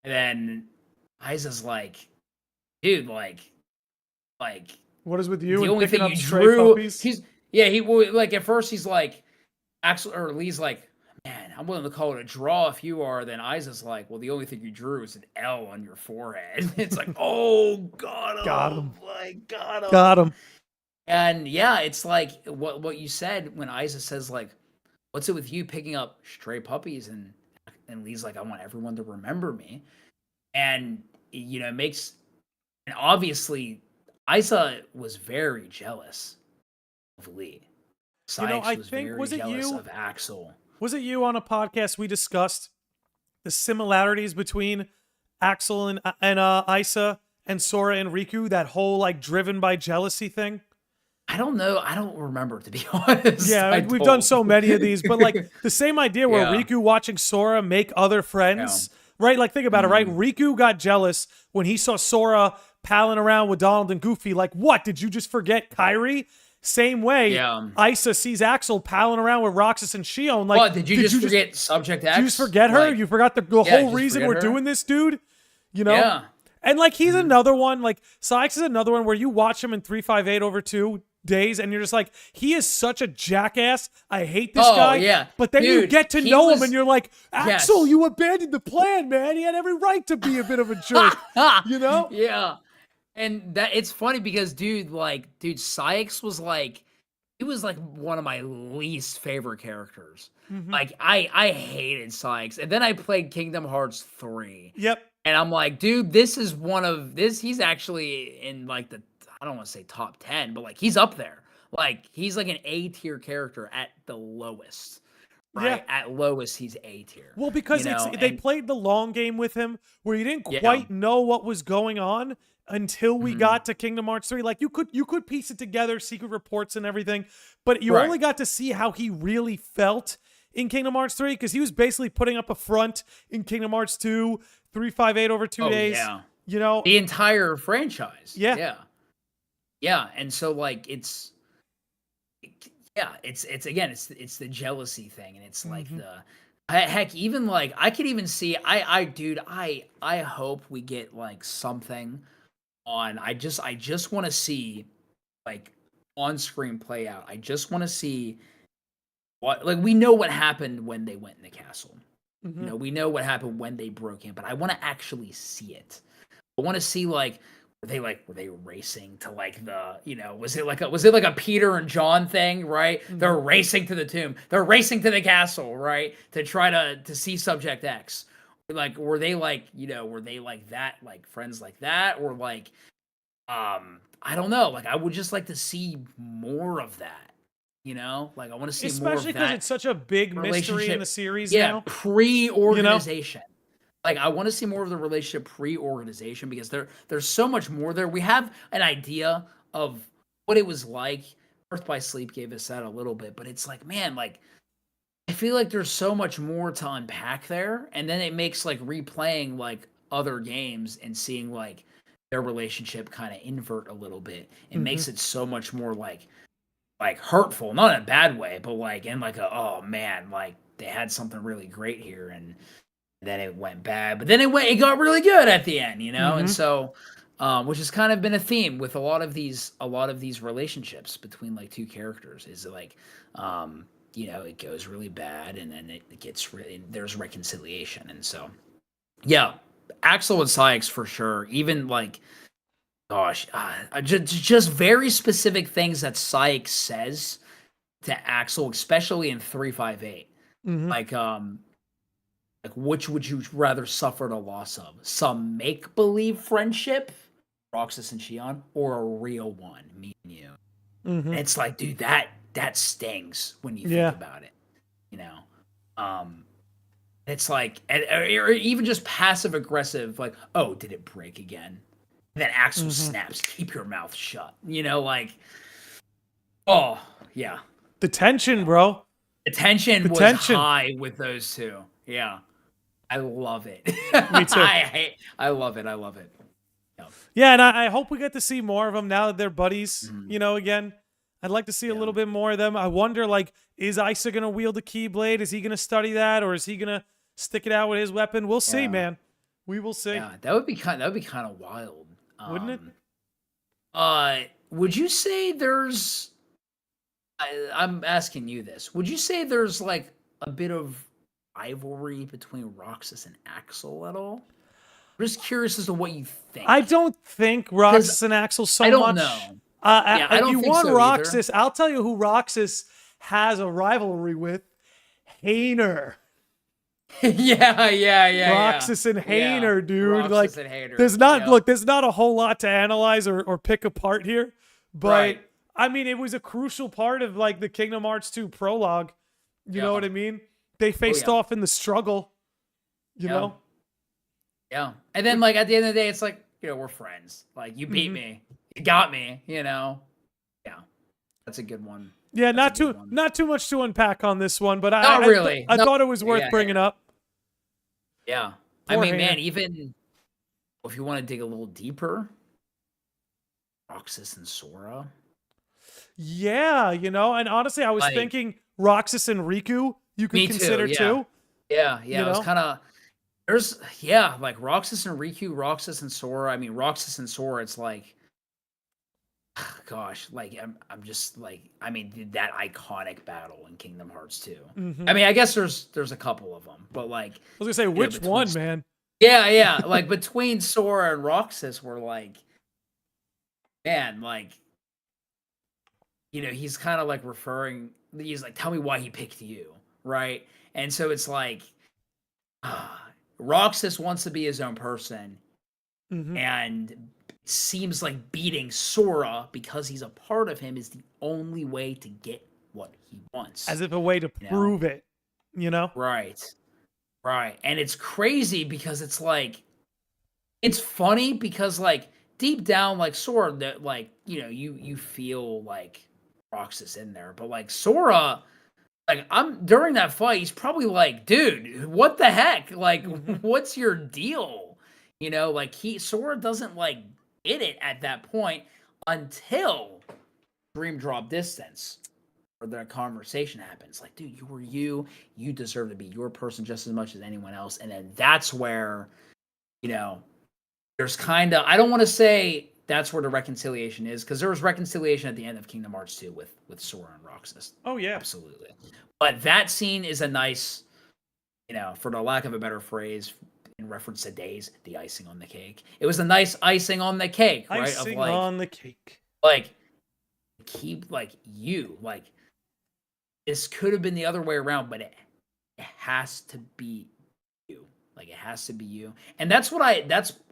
then Isa's like, dude, like, what is with you? The and only picking thing up you stray drew, puppies? he like at first he's like, Axel or Lee's like, man, I'm willing to call it a draw if you are. Then Isa's like, well, the only thing you drew is an L on your forehead. It's like, oh, got him. Like, got him. And yeah, it's like what you said when Isa says like, what's it with you picking up stray puppies? And Lee's like, I want everyone to remember me. And, you know, and obviously Isa was very jealous of Lee. Cyax was very jealous of Axel. Was it you on a podcast we discussed the similarities between Axel and Isa and Sora and Riku, that whole like driven by jealousy thing? I don't know. I don't remember, to be honest. Yeah, we've done so many of these, but like the same idea where Yeah. Riku watching Sora make other friends, right? Like think about it, right? Riku got jealous when he saw Sora palling around with Donald and Goofy. Like, what? Did you just forget Kairi? Same way, Isa sees Axel palling around with Roxas and Xion. Like, what, did you just forget Subject X? Did you just forget her? Like, you forgot the whole reason we're doing this, dude? You know? Yeah. And like he's another one, like Sykes is another one where you watch him in 358 over 2 days and you're just like, he is such a jackass. I hate this guy. Yeah. But then you get to know him and you're like, Axel, Yes. you abandoned the plan, man. He had every right to be a bit of a jerk. You know? Yeah. And that it's funny because dude, Sykes was like, he was like one of my least favorite characters. Like I hated Sykes. And then I played Kingdom Hearts 3. Yep. And I'm like, dude, this is one of this. He's actually in like the, I don't want to say top 10, but like he's up there. Like he's like an A tier character at the lowest. Right? Yeah. At lowest, he's A tier. Well, because they played the long game with him where you didn't quite know what was going on until we got to Kingdom Hearts 3. Like you could piece it together, secret reports and everything, but you only got to see how he really felt in Kingdom Hearts 3 because he was basically putting up a front in Kingdom Hearts 2, 358 over 2 days. Yeah. You know, the entire franchise. Yeah. Yeah. And so like it's again, it's the jealousy thing, and it's like the heck, even like I could even see I hope we get like something on. I just want to see like on screen play out. I just want to see what, like, we know what happened when they went in the castle. You know, we know what happened when they broke in, but I want to actually see it. I want to see like were they racing to like the, you know, was it like a Peter and John thing, right? They're racing to the tomb. They're racing to the castle, right? To try to see Subject X. Like were they like that, like friends like that, or like I don't know, like I would just like to see more of that. You know, like I want to see more of that. Especially because it's such a big mystery in the series now. Yeah, pre-organization. You know? Like I want to see more of the relationship pre-organization because there's so much more there. We have an idea of what it was like. Birth by Sleep gave us that a little bit, but it's like, man, like I feel like there's so much more to unpack there, and then it makes like replaying like other games and seeing like their relationship kind of invert a little bit. It makes it so much more like hurtful, not in a bad way, but like in like oh man, like they had something really great here and then it went bad, but then it got really good at the end, you know? And so which has kind of been a theme with a lot of these relationships between like two characters is like you know, it goes really bad and then it gets really, there's reconciliation. And so yeah, Axel and Sykes for sure. Even like gosh, just very specific things that Sykes says to Axel, especially in 358. Like which would you rather suffer the loss of? Some make-believe friendship, Roxas and Xion, or a real one, me and you? And it's like, dude, that stings when you think about it. You know, it's like, or even just passive aggressive, like, oh, did it break again? And then Axel snaps, keep your mouth shut. You know, like, oh, yeah. The tension, bro. The tension was high with those two. Yeah. I love it. Me too. I love it. I love it. Yeah, and I hope we get to see more of them now that they're buddies, you know, again. I'd like to see a little bit more of them. I wonder, like, is Isa going to wield the Keyblade? Is he going to study that? Or is he going to stick it out with his weapon? We'll see, man. We will see. Yeah, that would be kind of wild. Wouldn't it? Would you say there's... I'm asking you this. Would you say there's, like, a bit of rivalry between Roxas and Axel at all? I'm just curious as to what you think. I don't think Roxas and Axel so much. I don't know. I don't think so Roxas. either. I'll tell you who Roxas has a rivalry with. Hayner. yeah. Roxas and Hayner, dude. Roxas like, and Hayner. There's not there's not a whole lot to analyze or pick apart here, but I mean, it was a crucial part of like the Kingdom Hearts 2 prologue. You know what I mean? They faced off in the struggle. You know? Yeah. And then like at the end of the day, it's like, we're friends. Like you beat me. You got me, Yeah. That's a good one. Yeah, That's not too much to unpack on this one, but Not really. I thought it was worth bringing up. Yeah. Poor I mean, Hannah. man, even if you want to dig a little deeper, Roxas and Sora. Yeah, and honestly, I was thinking Roxas and Riku you could consider too. Yeah. It was kind of, like Roxas and Riku, Roxas and Sora. I mean, Roxas and Sora, it's like, gosh, like I'm just like, I mean, that iconic battle in Kingdom Hearts 2. I mean, I guess there's a couple of them, but like, I was gonna say which one, man? Yeah, like between Sora and Roxas, were like, man, like, he's kind of like he's like, tell me why he picked you, right? And so it's like, Roxas wants to be his own person, and seems like beating Sora because he's a part of him is the only way to get what he wants. As if a way to prove it, Right. And it's crazy because it's like, it's funny because like deep down, like Sora, that like, you feel like Roxas in there, but like Sora, like during that fight, he's probably like, dude, what the heck? Like, what's your deal? Like Sora doesn't like get it at that point until Dream Drop Distance, or the conversation happens. Like, dude, you deserve to be your person just as much as anyone else. And then that's where, there's kind of, I don't want to say that's where the reconciliation is, because there was reconciliation at the end of Kingdom Hearts 2 with Sora and Roxas. Oh yeah, absolutely. But that scene is a nice, for the lack of a better phrase, in reference to Days, the icing on the cake. It was a nice icing on the cake, right? Icing on the cake. Like, keep like this could have been the other way around, but it has to be you. Like, it has to be you. And that's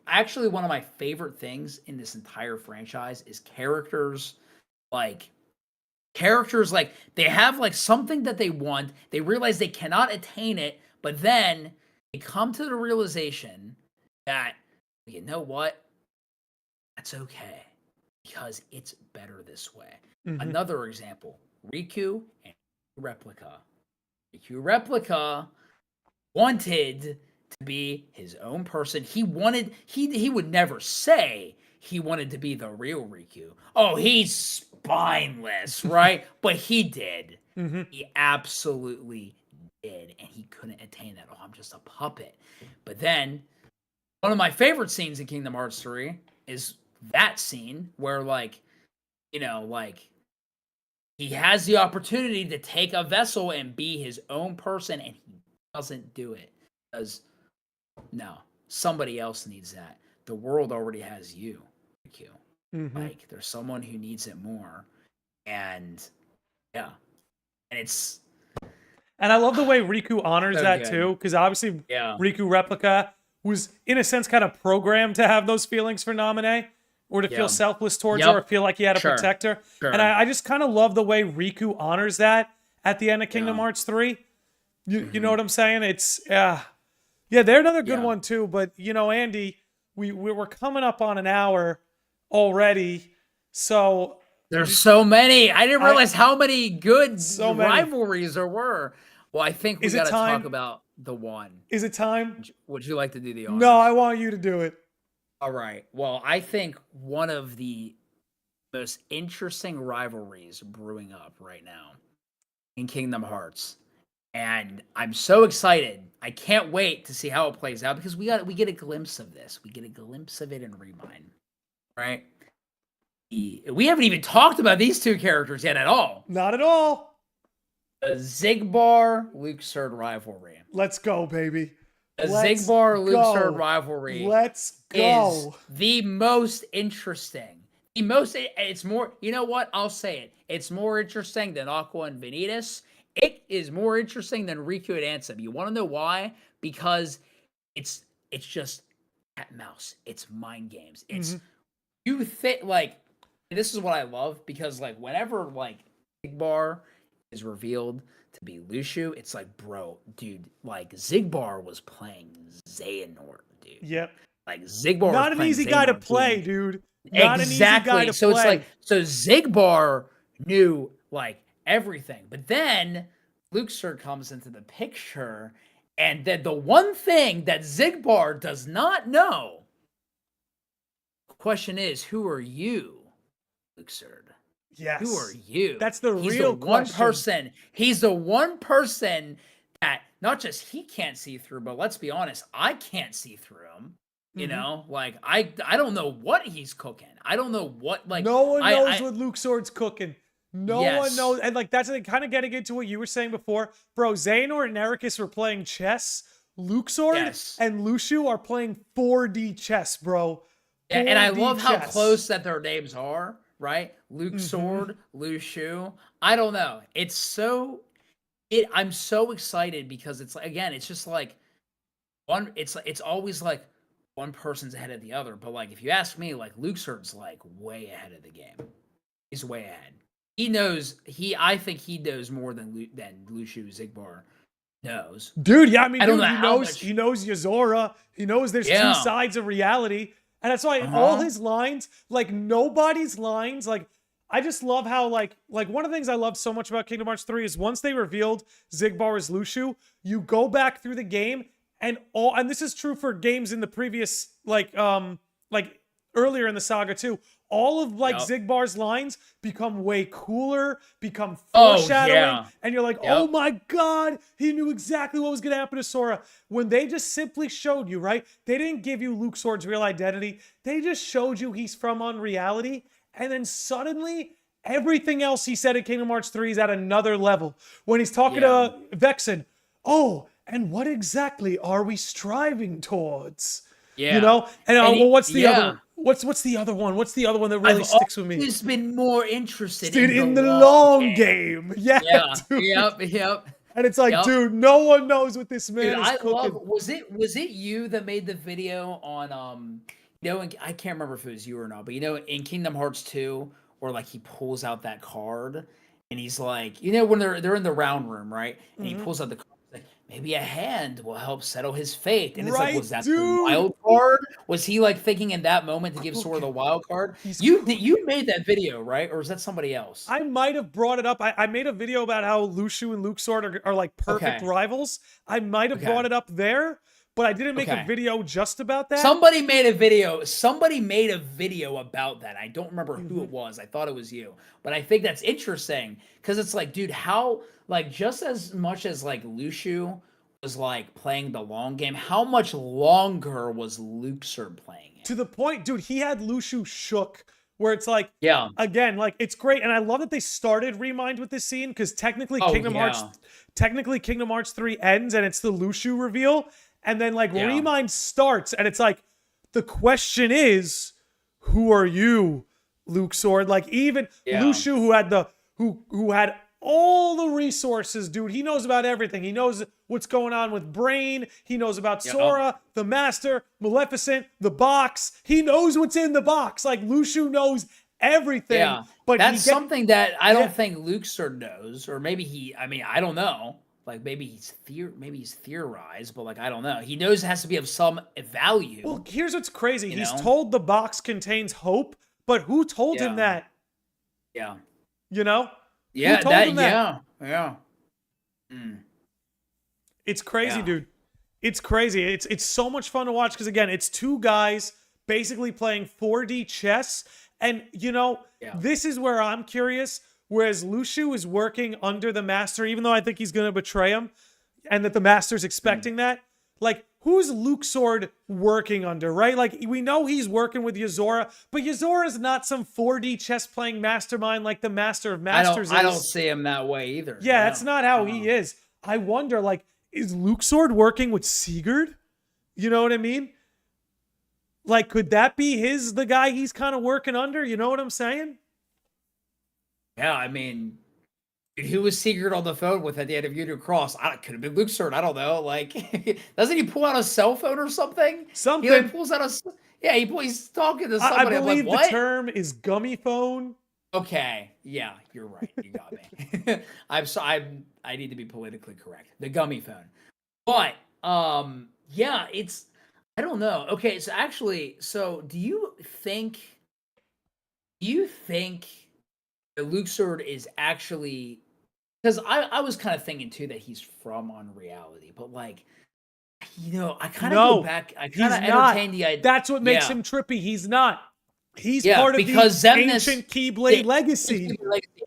actually one of my favorite things in this entire franchise is characters like they have like something that they want. They realize they cannot attain it, but then they come to the realization that, you know what? That's okay, because it's better this way. Another example, Riku and Replica. Riku Replica wanted to be his own person. He would never say he wanted to be the real Riku. Oh, he's spineless, right? But he did. He absolutely did, and he couldn't attain that. Oh, I'm just a puppet. But then, one of my favorite scenes in Kingdom Hearts 3 is that scene where, like, he has the opportunity to take a vessel and be his own person, and he doesn't do it. Because, no, somebody else needs that. The world already has you, Riku. Like, there's someone who needs it more. And, yeah. And it's... And I love the way Riku honors that too, because obviously Riku Replica was, in a sense, kind of programmed to have those feelings for Naminé, or to feel selfless towards her, or feel like he had to protect her. And I just kind of love the way Riku honors that at the end of Kingdom Hearts 3. You know what I'm saying? It's, they're another good one too. But, Andy, we were coming up on an hour already, so... There's so many. I didn't realize how many good rivalries there were. Well, I think we got to talk about the one. Is it time? Would you like to do the honors? No, I want you to do it. All right. Well, I think one of the most interesting rivalries brewing up right now in Kingdom Hearts, and I'm so excited. I can't wait to see how it plays out, because we get a glimpse of this. We get a glimpse of it in Remind, right? We haven't even talked about these two characters yet at all. Not at all. The Xigbar Luxu rivalry. Let's go, baby. The Xigbar Luxu rivalry. Let's go. Is the most interesting. It's more, you know what? I'll say it. It's more interesting than Aqua and Vanitas. It is more interesting than Riku and Ansem. You want to know why? Because it's just cat and mouse. It's mind games. It's you think like, this is what I love, because like whenever like Xigbar is revealed to be Luxu, it's like, bro, dude, like Xigbar was playing Xehanort, dude. Yep. Like Xigbar Not was an easy guy to play, dude. Not an easy guy to so play. It's like, so Xigbar knew like everything, but then Luxu comes into the picture, and then the one thing that Xigbar does not know. Question is, who are you, Luxu? Yes. Who are you? That's the He's real the one question. person. He's the one person that not just he can't see through, but let's be honest, I can't see through him. You know, like I don't know what he's cooking. I don't know what, like, no one knows what Luxord's cooking. No one knows, and like that's kind of getting into what you were saying before, bro. Xehanort and Eraqus were playing chess. Luxord and Luxu are playing 4D chess, bro. Yeah, and I love how close that their names are, right? Luxord, Luxu. I don't know. It's so, I'm so excited because it's, again, it's just like one. It's always like one person's ahead of the other, but like if you ask me, like Luxord's like way ahead of the game. He's way ahead. He knows. I think he knows more than Luxu Xigbar knows. Dude, yeah, I mean, he knows Yozora. He knows there's two sides of reality. And that's why all his lines, like nobody's lines, like I just love how like one of the things I love so much about Kingdom Hearts 3 is once they revealed Xigbar as Luxu, you go back through the game and this is true for games in the previous like earlier in the saga too. All of like Xigbar's lines become way cooler, become foreshadowing, and you're like, oh my god, he knew exactly what was gonna happen to Sora. When they just simply showed you, right? They didn't give you Luxord's real identity. They just showed you he's from Unreality, and then suddenly everything else he said in Kingdom Hearts 3 is at another level. When he's talking to Vexen, and what exactly are we striving towards? Yeah. You know? And well, what's the other one? What's the other one? What's the other one that really sticks with me? He's been more interested in the long game. Yeah. Dude. Yep. And it's like, dude, no one knows what this man is cooking. Was it you that made the video on I can't remember if it was you or not, but in Kingdom Hearts 2, where like he pulls out that card and he's like, when they're in the round room, right? And he pulls out the card. Like, maybe a hand will help settle his fate. And it's like, was that the wild card? Was he like thinking in that moment to give Sora the wild card? You made that video, right? Or is that somebody else? I might have brought it up. I made a video about how Luxu and Luxord are like perfect rivals. I might have brought it up there, but I didn't make a video just about that. Somebody made a video about that. I don't remember who it was. I thought it was you. But I think that's interesting because it's like, dude, how, like, just as much as like Luxu was like playing the long game, how much longer was Luxord playing it? To the point, dude, he had Luxu shook, where it's like, again, like it's great, and I love that they started Remind with this scene because technically Kingdom Hearts 3 ends and it's the Luxu reveal, and then like Remind starts and it's like, the question is, who are you, Luxord? Like even Luxu, who had all the resources, dude. He knows about everything. He knows what's going on with Brain. He knows about Sora, the Master, Maleficent, the box. He knows what's in the box. Like, Luxu knows everything. Yeah, but that's something that I don't think Luxord knows. Or maybe I don't know. Like, maybe he's theorized, but like, I don't know. He knows it has to be of some value. Well, here's what's crazy. He's told the box contains hope, but who told him that? Yeah. You know? Yeah, yeah. It's crazy, dude. It's crazy. It's so much fun to watch because, again, it's two guys basically playing 4D chess. And, this is where I'm curious. Whereas Luxu is working under the Master, even though I think he's going to betray him, and that the Master's expecting that. Like, who's Luxord working under, right? Like, we know he's working with Yozora, but Yozora is not some 4D chess-playing mastermind like the Master of Masters is. I don't see him that way either. Yeah, that's not how he is. I wonder, like, is Luxord working with Sigurd? You know what I mean? Like, could that be the guy he's kind of working under? You know what I'm saying? Yeah, I mean, who was Sigurd on the phone with at the end of Unit Cross? Could have been Luxord. I don't know. Like, doesn't he pull out a cell phone or something? Something. He like pulls out he's talking to somebody. I believe the term is gummy phone. Okay, yeah, you're right. You got me. I need to be politically correct. The gummy phone. But yeah, it's I don't know. Okay, so actually, do you think that Luxord is actually because I was kind of thinking too that he's from Unreality, but like I kind of go back. I kind of entertain the idea. That's what makes him trippy. He's not. He's Yeah, part of because the Xemnas- ancient Keyblade legacy.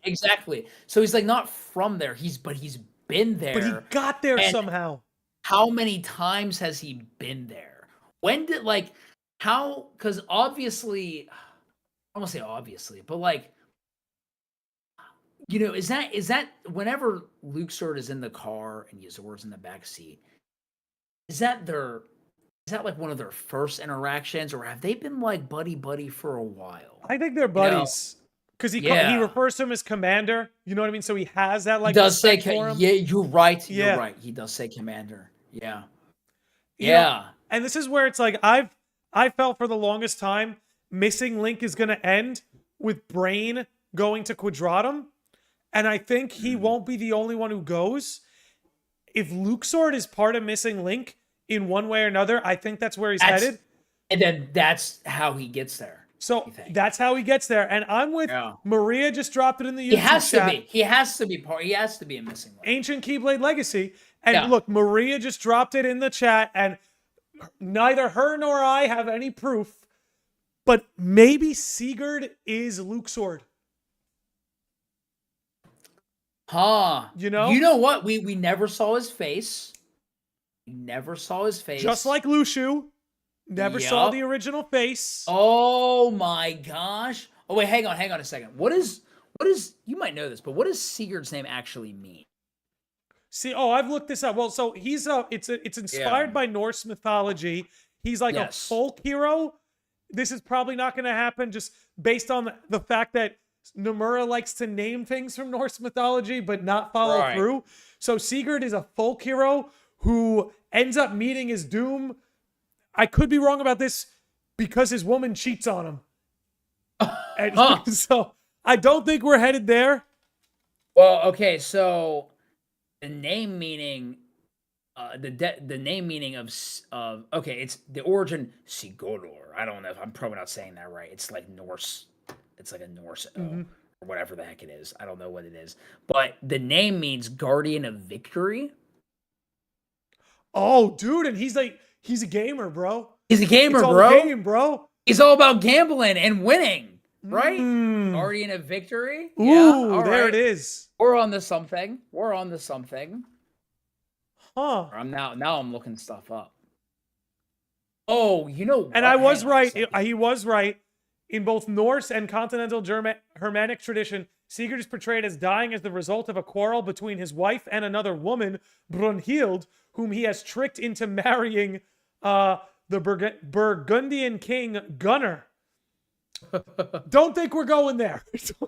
Exactly. So he's like not from there. He's been there. But he got there And somehow. How many times has he been there? When did how? Because obviously, I won't say obviously, but like is that whenever Luxord is in the car and Ysord's in the back seat, is that like one of their first interactions, or have they been like buddy for a while? I think they're buddies. Because he refers to him as commander. You know what I mean? So he has that like he does say for him. Yeah, you're right. You're right. He does say commander. Yeah. Yeah. And this is where it's like I felt for the longest time Missing Link is gonna end with Brain going to Quadratum. And I think he won't be the only one who goes. If Luxord is part of Missing Link in one way or another, I think that's where he's headed. And then that's how he gets there. So that's how he gets there. And I'm with Maria just dropped it in the YouTube chat. He has to be a Missing Link. Ancient Keyblade Legacy. And look, Maria just dropped it in the chat, and neither her nor I have any proof, but maybe Sigurd is Luxord. Huh. You know? You know what? We never saw his face. We never saw his face. Just like Luxu. Never saw the original face. Oh my gosh. Oh wait, hang on a second. What is you might know this, but what does Sigurd's name actually mean? See, I've looked this up. Well, so he's it's inspired by Norse mythology. He's like a folk hero. This is probably not going to happen just based on the fact that Nomura likes to name things from Norse mythology but not follow through. So Sigurd is a folk hero who ends up meeting his doom. I could be wrong about this because his woman cheats on him. And so I don't think we're headed there. Well, okay, so the name meaning the name meaning of okay, it's the origin Sigolor. I don't know if I'm probably not saying that right. It's like Norse. It's like a Norse O or whatever the heck it is. I don't know what it is. But the name means guardian of victory. Oh, dude, and he's a gamer, bro. He's a gamer, it's all bro. Game, bro. He's all about gambling and winning, right? Guardian of victory. Ooh, there it is. We're on to something. Huh. Now I'm looking stuff up. Oh, you know what? And I was right. He was right. In both Norse and continental Germanic tradition, Sigurd is portrayed as dying as the result of a quarrel between his wife and another woman, Brunhild, whom he has tricked into marrying the Burgundian king Gunnar. Don't think we're going there.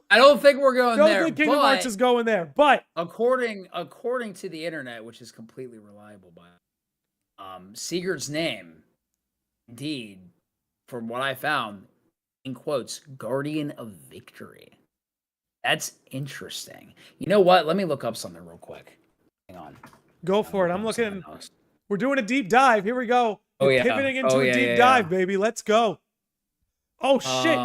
I don't think we're going there. Don't think Kingdom Hearts is going there. But according to the internet, which is completely reliable by Sigurd's name, indeed, from what I found, in quotes, guardian of victory. That's interesting. You know what? Let me look up something real quick. Hang on. Go for it. I'm looking. We're doing a deep dive. Here we go. Pivoting into a deep dive, baby. Let's go. Oh, shit.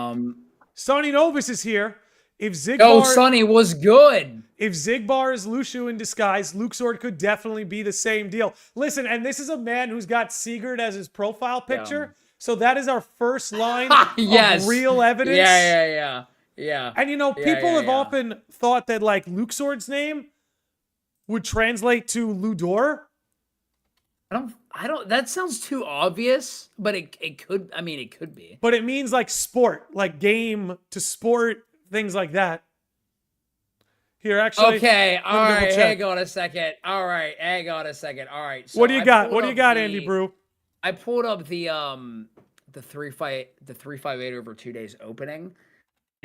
Sonny Novus is here. If Xigbar... Oh, Sonny was good. If Xigbar is Luxu in disguise, Luxord could definitely be the same deal. Listen, and this is a man who's got Sigurd as his profile picture. So that is our first line of real evidence. Yeah. And people have often thought that like Luxord's name would translate to Ludor. I don't that sounds too obvious, but it could be. But it means like sport, like game to sport, things like that. Here, actually. Okay, all right, hang on a second. All right. So what do you got? What do you got, Andy Bru? I pulled up the 358 over 2 days opening.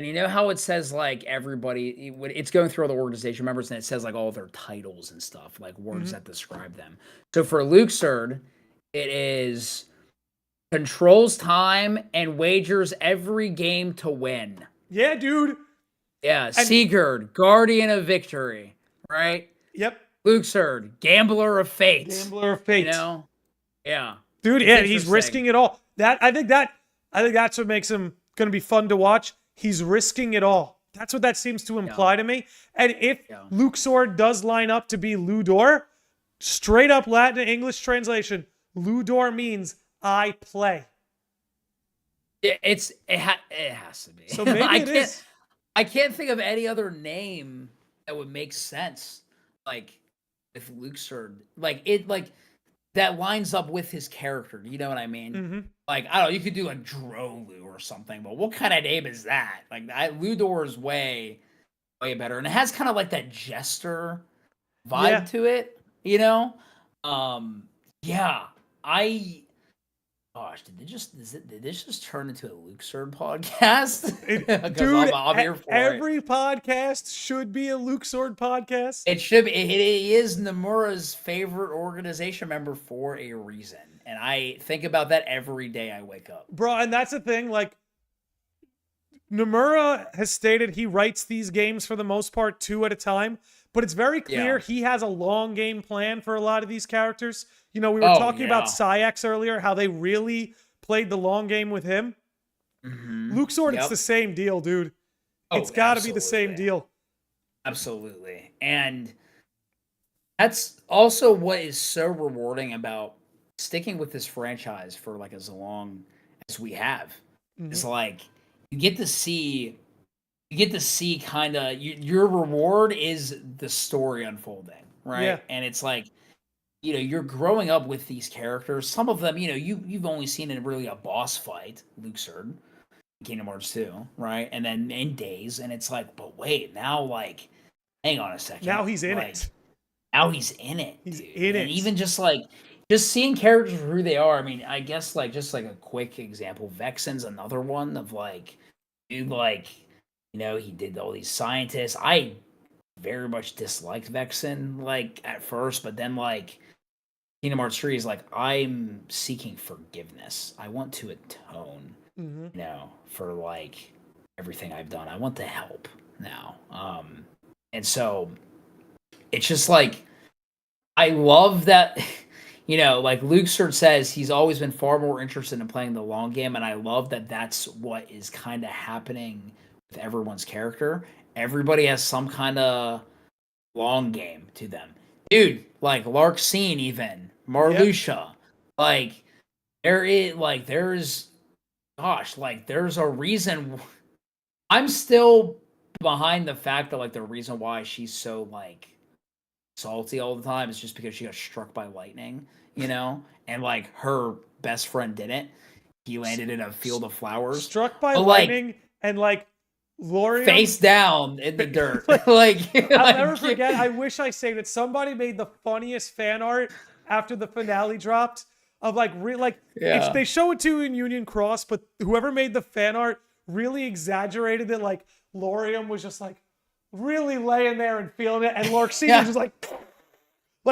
And you know how it says like everybody, it's going through all the organization members and it says like all their titles and stuff, like words that describe them. So for Luxord, it is controls time and wagers every game to win. Yeah, dude. Yeah, Sigurd, Guardian of Victory, right? Yep. Luxord, Gambler of Fate. Gambler of Fate. You know? Yeah. Dude, he's risking it all. I think that's what makes him going to be fun to watch. He's risking it all. That's what that seems to imply to me. And if Luxord does line up to be Ludor, straight up Latin to English translation, Ludor means I play. It has to be. So maybe I can't think of any other name that would make sense. Like if Luxord, that lines up with his character. You know what I mean? Mm-hmm. Like, I don't know, you could do like Drolu or something, but what kind of name is that? Like, Ludor is way better. And it has kind of like that jester vibe to it, you know? Gosh, did this just turn into a Luxord podcast? Dude, I'm here for every podcast should be a Luxord podcast. It should be. It is Nomura's favorite organization member for a reason. And I think about that every day I wake up. Bro, and that's the thing, like, Nomura has stated he writes these games for the most part 2 at a time, but it's very clear he has a long game plan for a lot of these characters. You know, we were talking about Sayax earlier, how they really played the long game with him. Mm-hmm. Luxord, it's the same deal, dude. It's got to be the same deal. Absolutely. And that's also what is so rewarding about sticking with this franchise for like as long as we have. Mm-hmm. It's like you get to see kind of your reward is the story unfolding, right? Yeah. And it's like, you know, you're growing up with these characters. Some of them, you know, you've only seen in really a boss fight, Luxord, Kingdom Hearts 2, right? And then in Days, and it's like, but wait, now like, hang on a second. Now he's in it. Now he's in it. He's dude. in it. And even just seeing characters for who they are. I mean, I guess like just like a quick example, Vexen's another one of like, dude, like, you know, he did all these scientists. I very much disliked Vexen like at first, but then like Kingdom Hearts 3 is like, I'm seeking forgiveness. I want to atone, you know, for like everything I've done. I want to help now. And so it's just like, I love that, you know, like Luxord says he's always been far more interested in playing the long game. And I love that that's what is kind of happening with everyone's character. Everybody has some kind of long game to them. Dude, like Larxene even, Marluxia, like there's a reason. I'm still behind the fact that like the reason why she's so like salty all the time is just because she got struck by lightning, you know, and like her best friend didn't. He landed in a field of flowers. Struck by lightning and like Lorium face down in the dirt. I'll never forget. I wish I saved it. Somebody made the funniest fan art after the finale dropped of they show it to in Union Cross, but whoever made the fan art really exaggerated it. Like Lorium was just like really laying there and feeling it, and Larxene was just like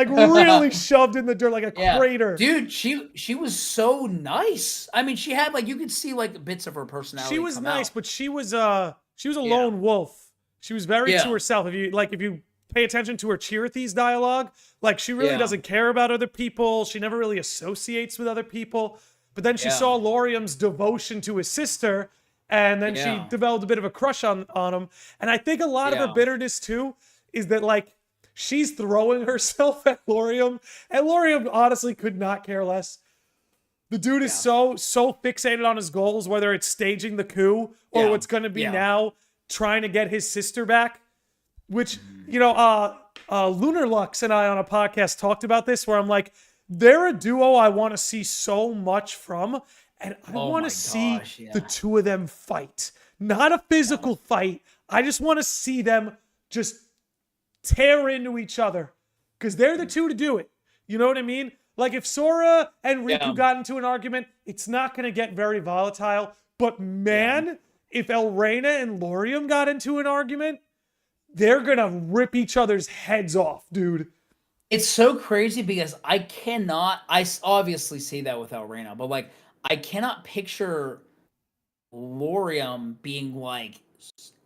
really shoved in the dirt like a crater. Dude, she was so nice. I mean, she had like, you could see like bits of her personality. She was nice, but she was a lone wolf. She was very to herself. If you pay attention to her Chirithy's dialogue, like she really doesn't care about other people. She never really associates with other people. But then she saw Lorium's devotion to his sister, and then she developed a bit of a crush on him. And I think a lot of her bitterness too is that like she's throwing herself at Lorium, and Lorium honestly could not care less. The dude is so fixated on his goals, whether it's staging the coup or what's going to be now trying to get his sister back, which, you know, Lunar Lux and I on a podcast talked about this, where I'm like, they're a duo I want to see so much from, and I want to see the two of them fight. Not a physical fight. I just want to see them just tear into each other, because they're the two to do it. You know what I mean? Like, if Sora and Riku got into an argument, it's not going to get very volatile. But man, if Elrena and Lorium got into an argument, they're going to rip each other's heads off, dude. It's so crazy because I obviously see that with Elrena, but like, I cannot picture Lorium being like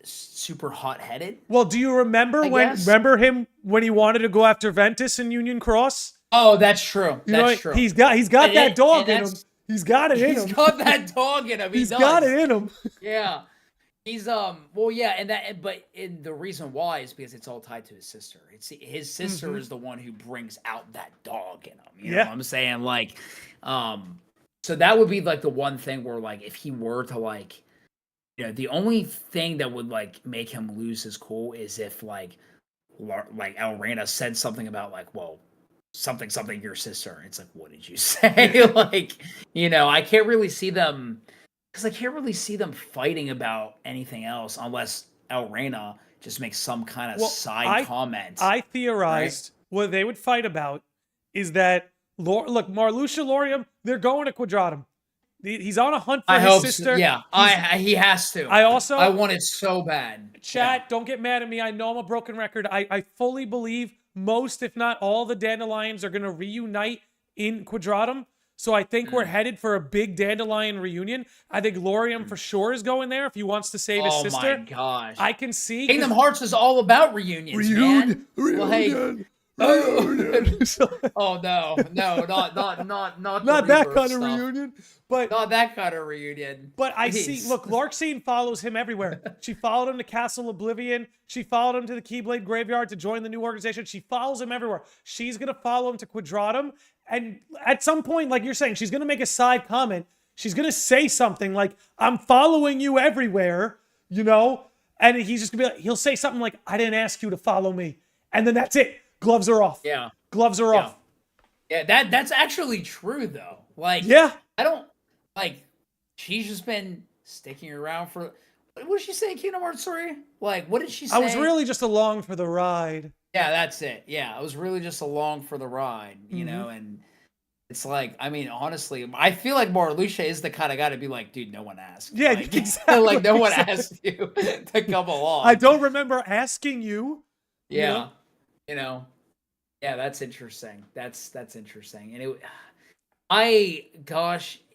super hot-headed. Well, do you remember remember him when he wanted to go after Ventus in Union Cross? Oh, that's true. That's true. He's got that dog in him. He's got it in him. He's got that dog in him. He's got it in him. Yeah. He's well, yeah, but the reason why is because it's all tied to his sister. It's his sister is the one who brings out that dog in him. You know what I'm saying? Like, so that would be like the one thing where like if he were to like, you know, the only thing that would like make him lose his cool is if like Elrena said something about like, well, something your sister. It's like, what did you say? Like, you know, I can't really see them. Because I can't really see them fighting about anything else unless Elrena just makes some kind of side comment. I theorized what they would fight about is that, look, Marluxia, Lorium, they're going to Quadratum. He's on a hunt for his sister. So. Yeah, he has to. I want it so bad. Chat, don't get mad at me. I know I'm a broken record. I fully believe most, if not all, the Dandelions are going to reunite in Quadratum. So I think we're headed for a big Dandelion reunion. I think Lorium for sure is going there if he wants to save his sister. Oh my gosh. I can see. Kingdom Hearts is all about reunions, man. Reunion. Oh no, not that kind of reunion, but not that kind of reunion. But I see. Look, Larxene follows him everywhere. She followed him to Castle Oblivion. She followed him to the Keyblade Graveyard to join the new organization. She follows him everywhere. She's gonna follow him to Quadratum, and at some point, like you're saying, she's gonna make a side comment. She's gonna say something like, "I'm following you everywhere," you know, and he's just gonna be like, he'll say something like, "I didn't ask you to follow me," and then that's it. Gloves are off. Yeah. Gloves are off. Yeah, that's actually true though. Like, I don't like. She's just been sticking around for. What did she say, Kingdom Hearts 3? Like, what did she say? I was really just along for the ride. Yeah, that's it. Yeah, I was really just along for the ride, you know, and it's like, I mean, honestly, I feel like Marluxia is the kind of guy to be like, dude, no one asked. Yeah, like, exactly. Like, no one asked you to come along. I don't remember asking you. Yeah. You know, yeah, that's interesting. That's interesting. And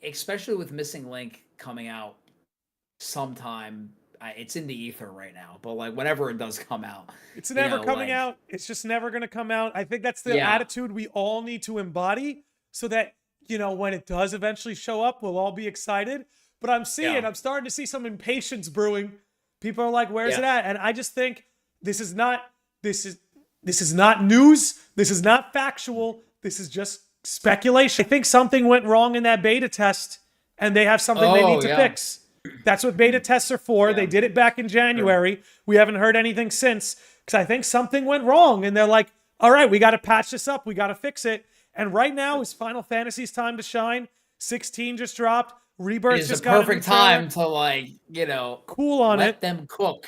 especially with Missing Link coming out sometime, it's in the ether right now, but like whenever it does come out, it's never coming out. It's just never going to come out. I think that's the attitude we all need to embody so that, you know, when it does eventually show up, we'll all be excited. But I'm starting to see some impatience brewing. People are like, where's it at? And I just think this is not news. This is not factual. This is just speculation. I think something went wrong in that beta test, and they have something they need to fix. That's what beta tests are for. They did it back in January. We haven't heard anything since, because I think something went wrong, and they're like, all right, we got to patch this up. We got to fix it. And right now is Final Fantasy's time to shine. 16 just dropped. Rebirth just got a perfect time to, like, you know, cool on let them cook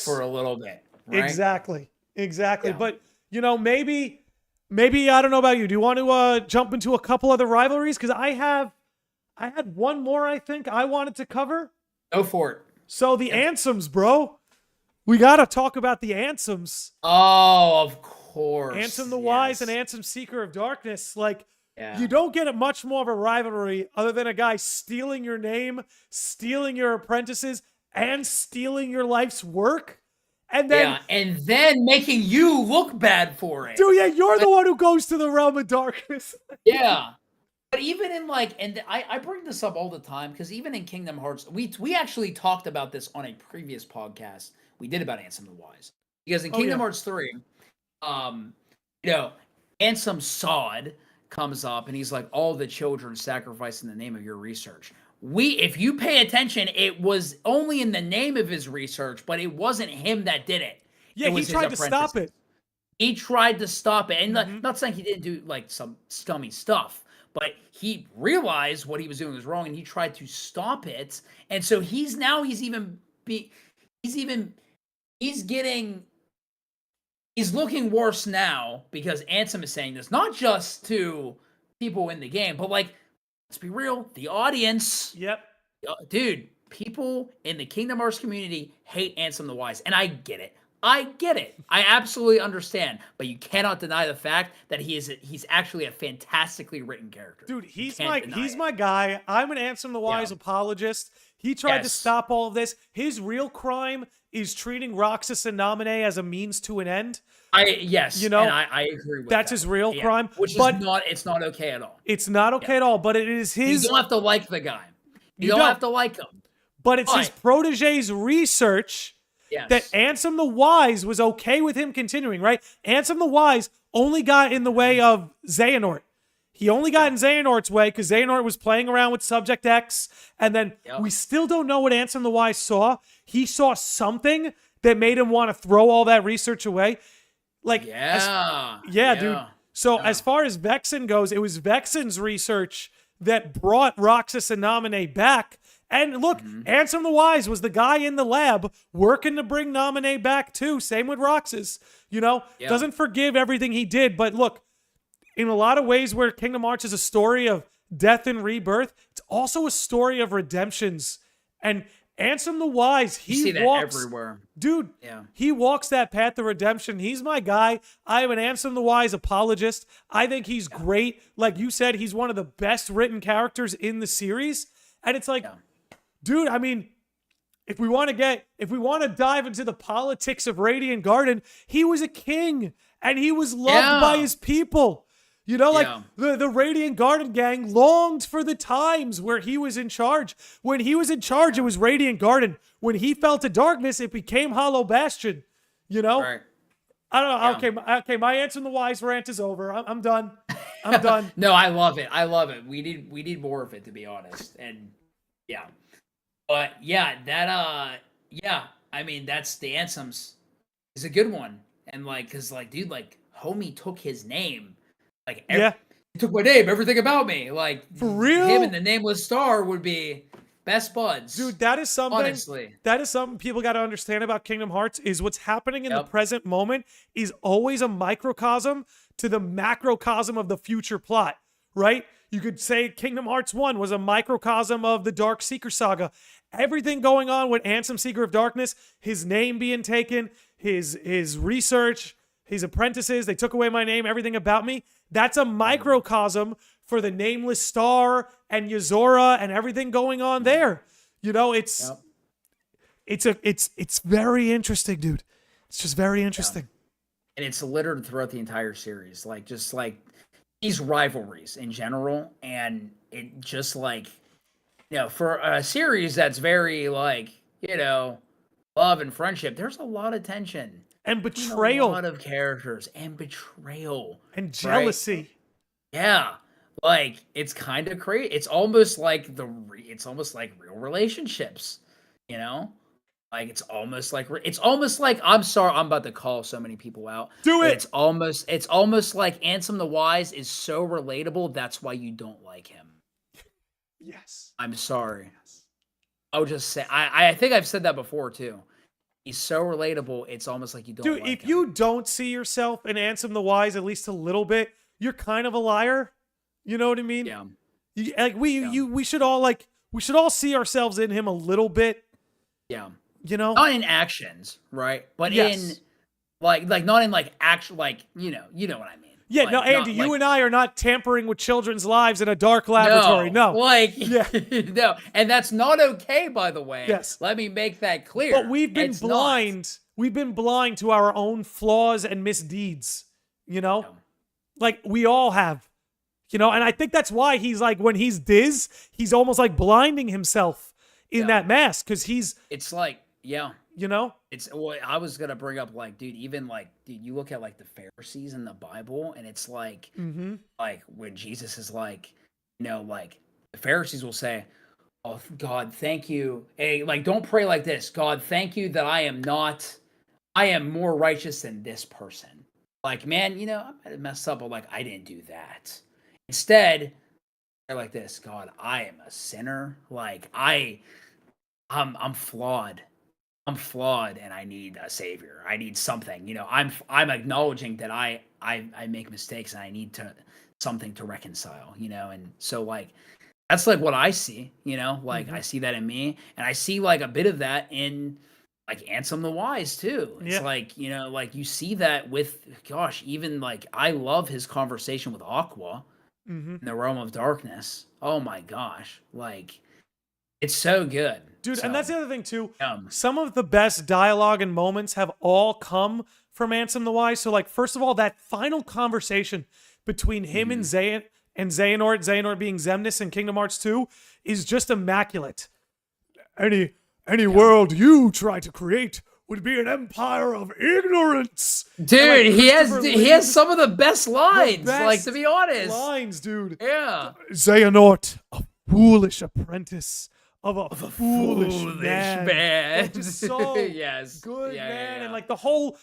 for a little bit. Right? Exactly. Yeah. But, you know, maybe, I don't know about you. Do you want to jump into a couple other rivalries? Because I had one more, I think, I wanted to cover. Go for it. So the Ansems, bro. We got to talk about the Ansems. Oh, of course. Ansem the Wise and Ansem Seeker of Darkness. Like, you don't get it much more of a rivalry other than a guy stealing your name, stealing your apprentices, and stealing your life's work. And then making you look bad for it. Dude, you're the one who goes to the realm of darkness. Yeah. But even in I bring this up all the time because even in Kingdom Hearts, we actually talked about this on a previous podcast we did about Ansem the Wise. Because in Kingdom Hearts 3, you know, Ansem Sod comes up and he's like, all the children sacrificed in the name of your research. If you pay attention, it was only in the name of his research, but it wasn't him that did it. Yeah, he tried to stop it. He tried to stop it. And not saying he didn't do like some scummy stuff, but he realized what he was doing was wrong and he tried to stop it. And so he's looking worse now because Ansem is saying this, not just to people in the game, but like, let's be real, the audience. Yep. Dude, people in the Kingdom Hearts community hate Ansem the Wise, and I get it. I absolutely understand, but you cannot deny the fact that he's actually a fantastically written character. Dude, he's my guy. I'm an Ansem the Wise apologist. He tried to stop all of this. His real crime is treating Roxas and Naminé as a means to an end. Yes, you know, and I agree with that's that. his real crime. Which but is not, it's not okay at all. It's not okay at all, but it is his. You don't have to like the guy. You don't have to like him. But it's his protege's research that Ansem the Wise was okay with him continuing, right? Ansem the Wise only got in the way of Xehanort. He only got in Xehanort's way because Xehanort was playing around with Subject X, and then we still don't know what Ansem the Wise saw. He saw something that made him want to throw all that research away. Like, dude. So as far as Vexen goes, it was Vexen's research that brought Roxas and Naminé back. And look, Ansem the Wise was the guy in the lab working to bring Naminé back too. Same with Roxas. You know, doesn't forgive everything he did. But look, in a lot of ways where Kingdom Hearts is a story of death and rebirth, it's also a story of redemptions. And Ansem the Wise, he walks everywhere. Dude, he walks that path of redemption. He's my guy. I am an Ansem the Wise apologist. I think he's great. Like you said, he's one of the best written characters in the series. And it's like, dude, I mean, if we want to dive into the politics of Radiant Garden, he was a king and he was loved by his people. You know, like the Radiant Garden gang longed for the times where he was in charge. When he was in charge, it was Radiant Garden. When he fell to darkness, it became Hollow Bastion. You know? Right. I don't know. Okay, my Ansem the Wise rant is over. I'm done. I'm done. No, I love it. I love it. We need more of it, to be honest. And but I mean, that's the Ansems is a good one. And like, cause like, dude, like, homie took his name. Like, he took my name, everything about me. Like, for real, him and the Nameless Star would be best buds. Dude, that is something. Honestly, that is something people got to understand about Kingdom Hearts. Is what's happening in the present moment is always a microcosm to the macrocosm of the future plot. Right? You could say Kingdom Hearts 1 was a microcosm of the Dark Seeker saga. Everything going on with Ansem, Seeker of Darkness, his name being taken, his research, his apprentices, they took away my name, everything about me. That's a microcosm for the Nameless Star and Yozora and everything going on there. You know, it's very interesting, dude. It's just very interesting. And it's littered throughout the entire series. Like, just like these rivalries in general. And it just like, you know, for a series that's very like, you know, love and friendship, there's a lot of tension. And betrayal. A lot of characters. And betrayal. And jealousy. Right? Yeah. Like, it's kind of crazy. It's almost like real relationships, you know? Like, it's almost like I'm sorry, I'm about to call so many people out. Do it. It's almost like Ansem the Wise is so relatable, that's why you don't like him. Yes. I'm sorry. I'll just say, I think I've said that before too. He's so relatable, it's almost like you don't like him. Dude, if you don't see yourself in Ansem the Wise at least a little bit, you're kind of a liar. You know what I mean? Yeah. We should all see ourselves in him a little bit. Yeah. You know? Not in actions, right? But in like not in like actual, like, you know what I mean. Yeah, like, no, Andy, you and I are not tampering with children's lives in a dark laboratory. No. Like, no. And that's not okay, by the way. Yes. Let me make that clear. But we've been blind. We've been blind to our own flaws and misdeeds, you know? Yeah. Like, we all have, you know? And I think that's why he's like, when he's Diz, he's almost like blinding himself in that mask, because it's like, you know? I was going to bring up, like, dude, even like, dude, you look at like the Pharisees in the Bible, and it's like, like when Jesus is like, you know, like the Pharisees will say, oh, God, thank you. Hey, like, don't pray like this. God, thank you that I am more righteous than this person. Like, man, you know, I might have messed up, but like, I didn't do that. Instead, they're like this, God, I am a sinner. Like, I'm flawed. I'm flawed and I need a savior. I need something. You know, I'm acknowledging that I make mistakes and I need something to reconcile, you know? And so like that's like what I see, you know, like I see that in me, and I see like a bit of that in like Ansem the Wise too. It's like, you know, like you see that with, gosh, even like I love his conversation with Aqua in the Realm of Darkness. Oh my gosh. Like it's so good. Dude, So, and that's the other thing too. um, Some of the best dialogue and moments have all come from Ansem the Wise. So, like, first of all, that final conversation between him and Xehanort being Xemnas in Kingdom Hearts 2 is just immaculate. Any world you try to create would be an empire of ignorance. dude, And, like, he Christopher has some of the best lines. Like, best to be honest, lines, dude. yeah. Xehanort, a foolish apprentice of a foolish man. man. Like, just so yes, good, yeah, man. yeah. And like the whole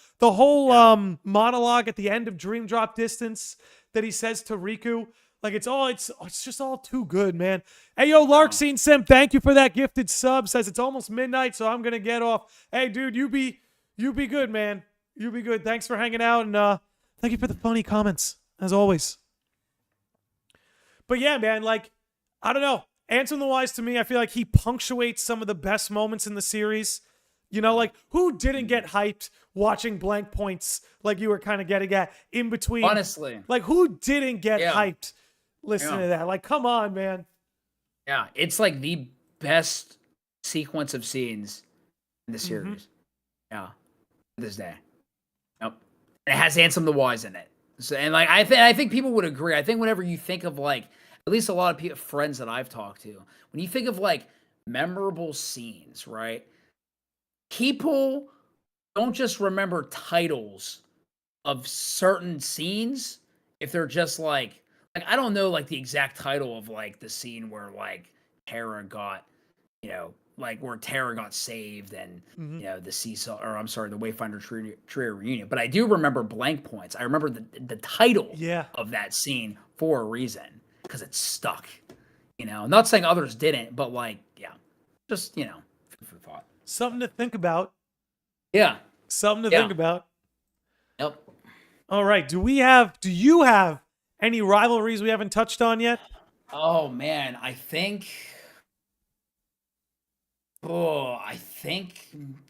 monologue at the end of Dream Drop Distance that he says to Riku, like it's just all too good, man. Hey, yo, Larkseen Sim, thank you for that gifted sub. Says it's almost midnight, so I'm gonna get off. Hey, dude, you be good, man. You be good. Thanks for hanging out, and thank you for the funny comments as always. But yeah, man, like I don't know. Ansem the Wise, to me, I feel like he punctuates some of the best moments in the series. You know, like, who didn't get hyped watching blank points like you were kind of getting at in between? Honestly. Like, who didn't get hyped listening Yeah. to that? Like, come on, man. Yeah, it's like the best sequence of scenes in the series. Yeah, to this day. Yep. It has Ansem the Wise in it. So, and like I think people would agree. I think whenever you think of like at least a lot of people, friends that I've talked to, when you think of like memorable scenes, right? People don't just remember titles of certain scenes if they're just like I don't know like the exact title of like the scene where like Terra got, you know, like where Terra got saved and you know the Seesaw or I'm sorry, the Wayfinder Trio reunion. But I do remember blank points. I remember the title of that scene for a reason because it's stuck. You know, I'm not saying others didn't, but like just you know, food for thought. Something to think about. Yeah. Something to think about. Yep. All right. Do you have any rivalries we haven't touched on yet? Oh man, I think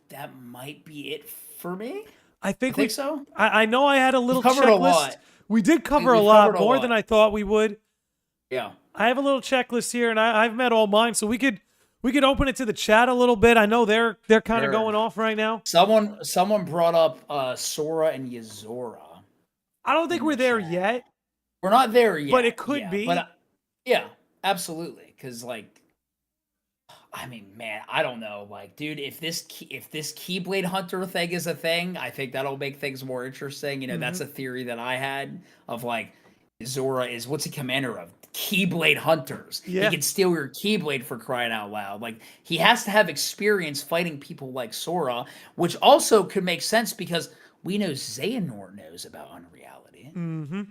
that might be it for me. I think so. I know I had a little covered checklist. a lot. We did cover We a lot covered a more lot. than I thought we would. Yeah. I have a little checklist here, and I've met all mine, so we could open it to the chat a little bit. I know they're kind of going off right now. Someone brought up Sora and Yozora. I don't think we're there yet. We're not there yet, but it could be. But yeah, absolutely. Because like, I mean, man, I don't know. Like, dude, if this Keyblade Hunter thing is a thing, I think that'll make things more interesting. You know, that's a theory that I had of like, Zora is what's he commander of? Keyblade Hunters. Yeah. He can steal your Keyblade for crying out loud. Like, he has to have experience fighting people like Sora, which also could make sense because we know Xehanort knows about unreality.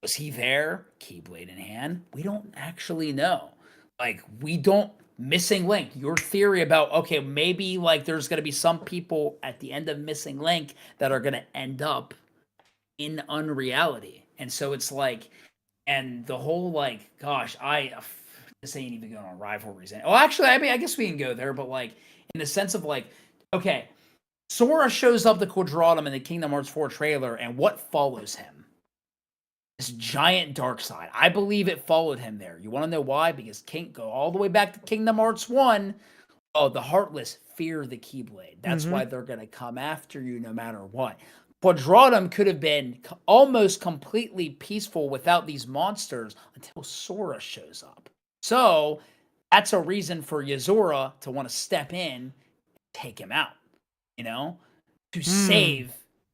Was he there? Keyblade in hand? We don't actually know. Like, we don't. Missing Link. Your theory about, okay, maybe like there's going to be some people at the end of Missing Link that are going to end up in unreality. And so it's like, and the whole like, gosh, this ain't even going on rivalries. Well, actually, I mean, I guess we can go there, but like in the sense of like, okay, Sora shows up to Quadratum in the Kingdom Hearts 4 trailer, and what follows him? This giant dark side. I believe it followed him there. You want to know why? Because go all the way back to Kingdom Hearts 1. Oh, the Heartless fear the Keyblade. That's why they're going to come after you no matter what. Quadratum could have been almost completely peaceful without these monsters until Sora shows up. So that's a reason for Yozora to want to step in and take him out, you know, to save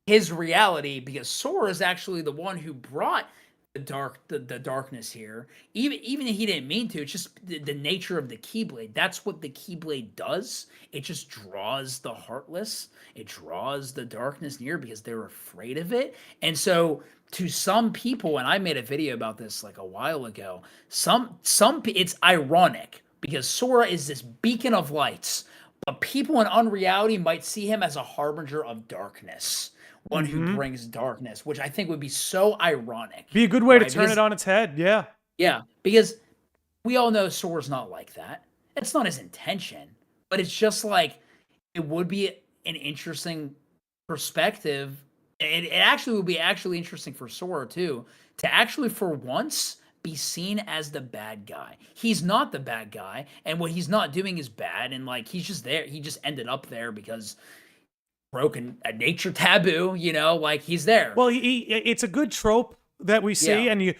his reality, because Sora is actually the one who brought the darkness here. Even if he didn't mean to, it's just the nature of the Keyblade. That's what the Keyblade does. It just draws the Heartless. It draws the darkness near because they're afraid of it. And so to some people, and I made a video about this like a while ago, it's ironic because Sora is this beacon of lights, but people in unreality might see him as a harbinger of darkness. One who brings darkness, which I think would be so ironic. Be a good way to turn it on its head, yeah. Yeah, because we all know Sora's not like that. It's not his intention, but it's just like, it would be an interesting perspective. It actually would be interesting for Sora, too, to actually, for once, be seen as the bad guy. He's not the bad guy, and what he's not doing is bad, and like he's just there. He just ended up there because broken a nature taboo, like he's there. Well, it's a good trope that we see, and you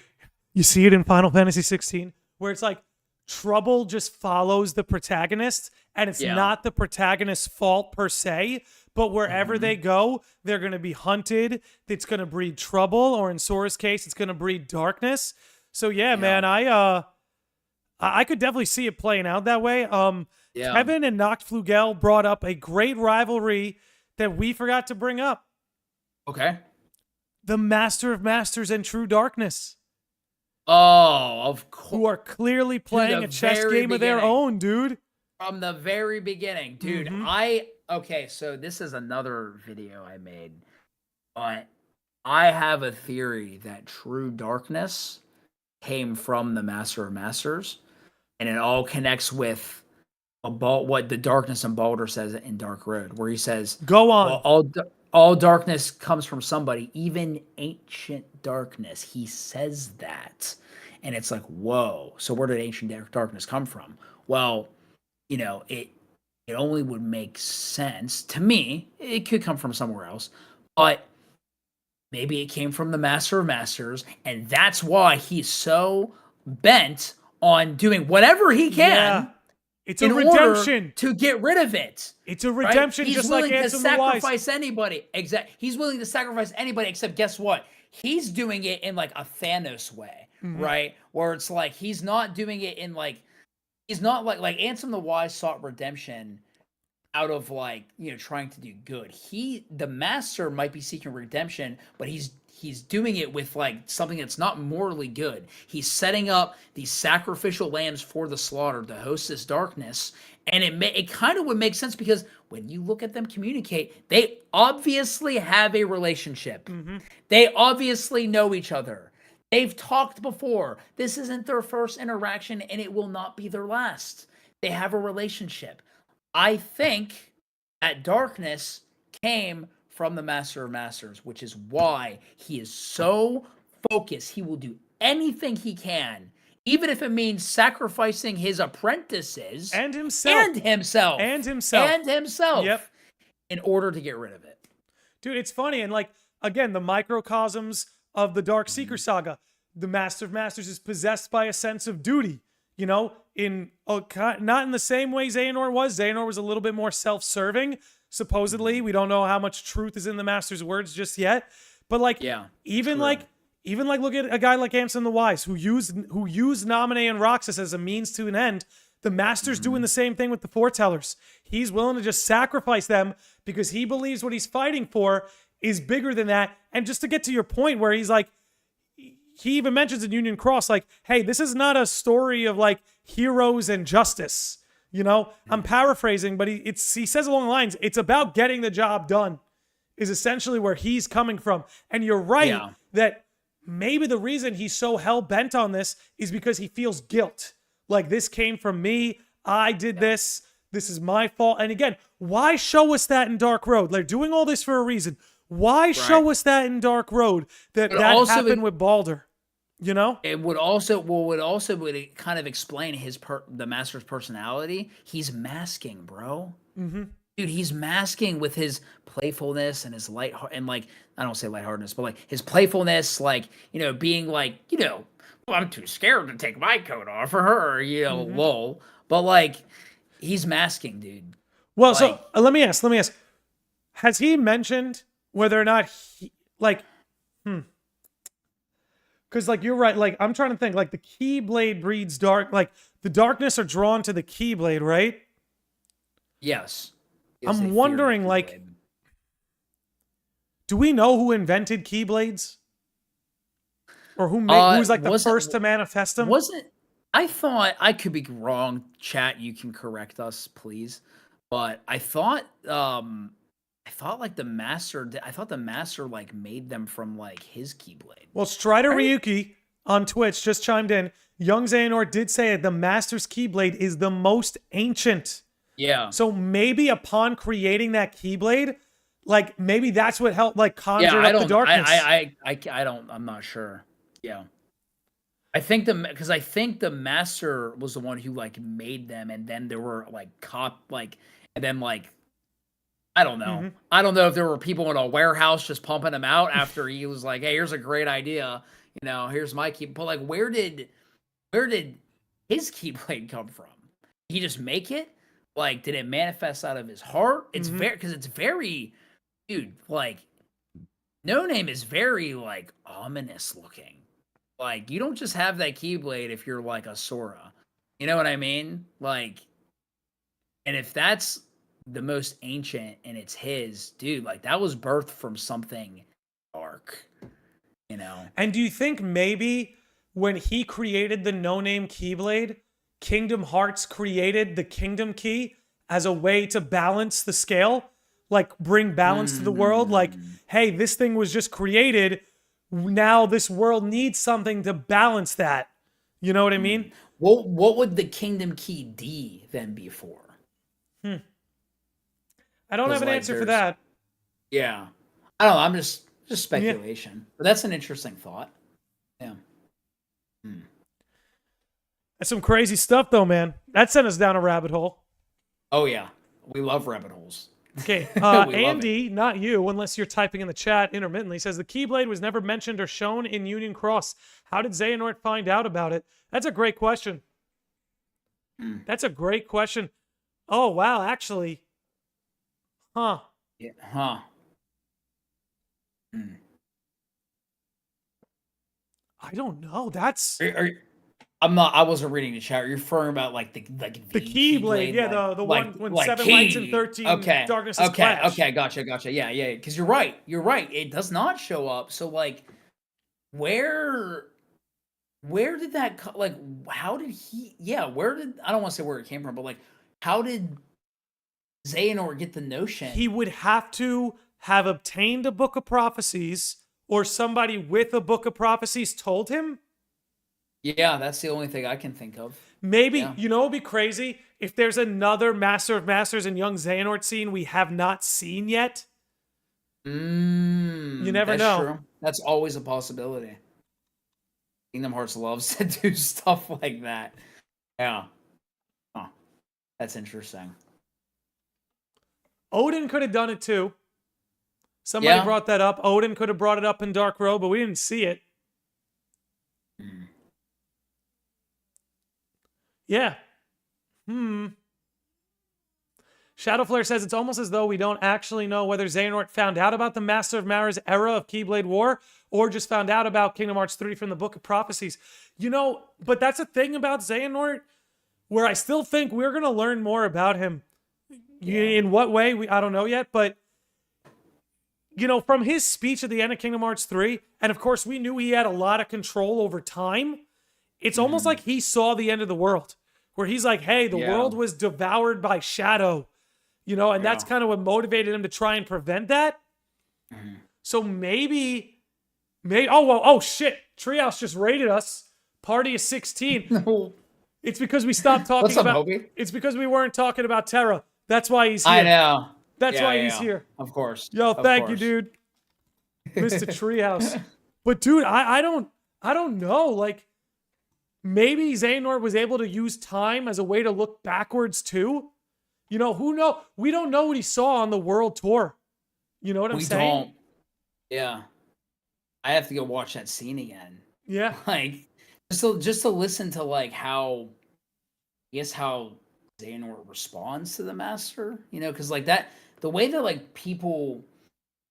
see it in Final Fantasy 16, where it's like trouble just follows the protagonist, and it's not the protagonist's fault per se, but wherever they go, they're going to be hunted. It's going to breed trouble, or in Sora's case, it's going to breed darkness. So man, I could definitely see it playing out that way. Kevin and Noct Flugel brought up a great rivalry that we forgot to bring up. Okay. The Master of Masters and True Darkness. Oh, of course. Who are clearly playing a chess game of their own, dude. From the very beginning. Dude, okay, so this is another video I made. But I have a theory that True Darkness came from the Master of Masters. And it all connects with what the Darkness and Baldur says in Dark Road, where he says, "Go on. Well, all darkness comes from somebody, even ancient darkness." He says that. And it's like, whoa. So where did ancient darkness come from? Well, it only would make sense to me. It could come from somewhere else. But maybe it came from the Master of Masters. And that's why he's so bent on doing whatever he can. Yeah. It's a redemption to get rid of it. It's a redemption, right? just like Ansem the Wise. He's willing to sacrifice anybody. Exactly. He's willing to sacrifice anybody, except guess what? He's doing it in like a Thanos way, right? Where it's like he's not doing it in like he's not like Ansem the Wise sought redemption out of like trying to do good. The master might be seeking redemption, but he's doing it with like something that's not morally good. He's setting up these sacrificial lambs for the slaughter to host this darkness, and it kind of would make sense because when you look at them communicate, they obviously have a relationship. They obviously know each other. They've talked before. This isn't their first interaction, and it will not be their last. They have a relationship. I think that darkness came from the Master of Masters, which is why he is so focused. He will do anything he can, even if it means sacrificing his apprentices and himself, yep, in order to get rid of it. Dude, it's funny, and like again, the microcosms of the Dark Seeker saga. The Master of Masters is possessed by a sense of duty. Not in the same way Xehanort was. Xehanort was a little bit more self-serving. Supposedly, we don't know how much truth is in the Master's words just yet. But like, even look at a guy like Ansem the Wise, who used Naminé and Roxas as a means to an end. The Master's doing the same thing with the Foretellers. He's willing to just sacrifice them because he believes what he's fighting for is bigger than that. And just to get to your point where he's like, he even mentions in Union Cross, like, hey, this is not a story of like heroes and justice. I'm paraphrasing, but he says along the lines, it's about getting the job done is essentially where he's coming from. And you're right that maybe the reason he's so hell-bent on this is because he feels guilt. Like, this came from me. I did this. This is my fault. And again, why show us that in Dark Road? They're doing all this for a reason. Why show us that in Dark Road that happened with Baldur? It would kind of explain the Master's personality. He's masking, bro. Dude, he's masking with his playfulness and his and like, I don't say lightheartedness, but like his playfulness, like, being like, well, I'm too scared to take my coat off for her, lol. But like, he's masking, dude. Well, so let me ask, has he mentioned whether or not because, like, you're right. Like, I'm trying to think. Like, the Keyblade breeds dark. Like, the darkness are drawn to the Keyblade, right? Yes. I'm wondering, like, do we know who invented Keyblades? Or who's like the first to manifest them? I thought, I could be wrong. Chat, you can correct us, please. But I thought like the master like made them from like his Keyblade. Well, Strider Ryuki on Twitch just chimed in. Young Xehanort did say the master's Keyblade is the most ancient. Yeah. So maybe upon creating that Keyblade, like maybe that's what helped like conjure up the darkness. I'm not sure. Yeah. I think the master was the one who like made them, and then there were like and then like I don't know. I don't know if there were people in a warehouse just pumping him out after he was like, "Hey, here's a great idea. You know, here's my key." But like, where did his Keyblade come from? Did he just make it? Like, did it manifest out of his heart? It's very, dude. Like, No Name is very like ominous looking. Like, you don't just have that Keyblade if you're like a Sora. You know what I mean? Like, and if that's the most ancient and it's his, dude, like that was birthed from something dark, you know? And do you think maybe when he created the No Name Keyblade, Kingdom Hearts created the Kingdom Key as a way to balance the scale? Like bring balance to the world? Like, hey, this thing was just created. Now this world needs something to balance that. You know what I mean? What would the Kingdom Key D then be for? I don't have an answer for that. Yeah. I don't know. I'm just speculation. Yeah. But that's an interesting thought. Yeah. That's some crazy stuff, though, man. That sent us down a rabbit hole. Oh, yeah. We love rabbit holes. Okay. Andy, not you, unless you're typing in the chat intermittently, says the Keyblade was never mentioned or shown in Union Cross. How did Xehanort find out about it? That's a great question. That's a great question. Oh, wow. Actually. Huh. Yeah. Huh. I don't know. That's... I wasn't reading the chat. Are you referring about like the Keyblade? Yeah, like, the like, one when like 7 key. lights and 13 darknesses clash. Okay, gotcha. Yeah. Because you're right. It does not show up. So like, where did that like? How did he? Yeah, where did I don't want to say where it came from, but like, how did Xehanort get the notion? He would have to have obtained a book of prophecies, or somebody with a book of prophecies told him. Yeah, that's the only thing I can think of. Maybe, you know, it'd be crazy if there's another Master of Masters and young Xehanort scene we have not seen yet. You never know. True. That's always a possibility. Kingdom Hearts loves to do stuff like that. Yeah. Oh, that's interesting. Odin could have done it too. Somebody brought that up. Odin could have brought it up in Dark Row, but we didn't see it. Yeah. Shadowflare says it's almost as though we don't actually know whether Xehanort found out about the Master of Mara's era of Keyblade War or just found out about Kingdom Hearts 3 from the Book of Prophecies. You know, but that's a thing about Xehanort where I still think we're going to learn more about him. In what way? I don't know yet, but you know, from his speech at the end of Kingdom Hearts 3, and of course we knew he had a lot of control over time, it's almost like he saw the end of the world. Where he's like, hey, the world was devoured by shadow, you know, and that's kind of what motivated him to try and prevent that. So maybe, oh shit, Treehouse just raided us. Party of 16. No. It's because we stopped talking about, it's because we weren't talking about Terra. That's why he's here. I know. That's why he's here. Of course. Yo, thank you, dude. Mr. Treehouse. But dude, I don't know, like, maybe Xehanort was able to use time as a way to look backwards too. You know, who knows? We don't know what he saw on the world tour. You know what I'm saying? We don't. Yeah. I have to go watch that scene again. Yeah. Like, just to listen to like how Xehanort responds to the Master. You know, because like that, the way that like people,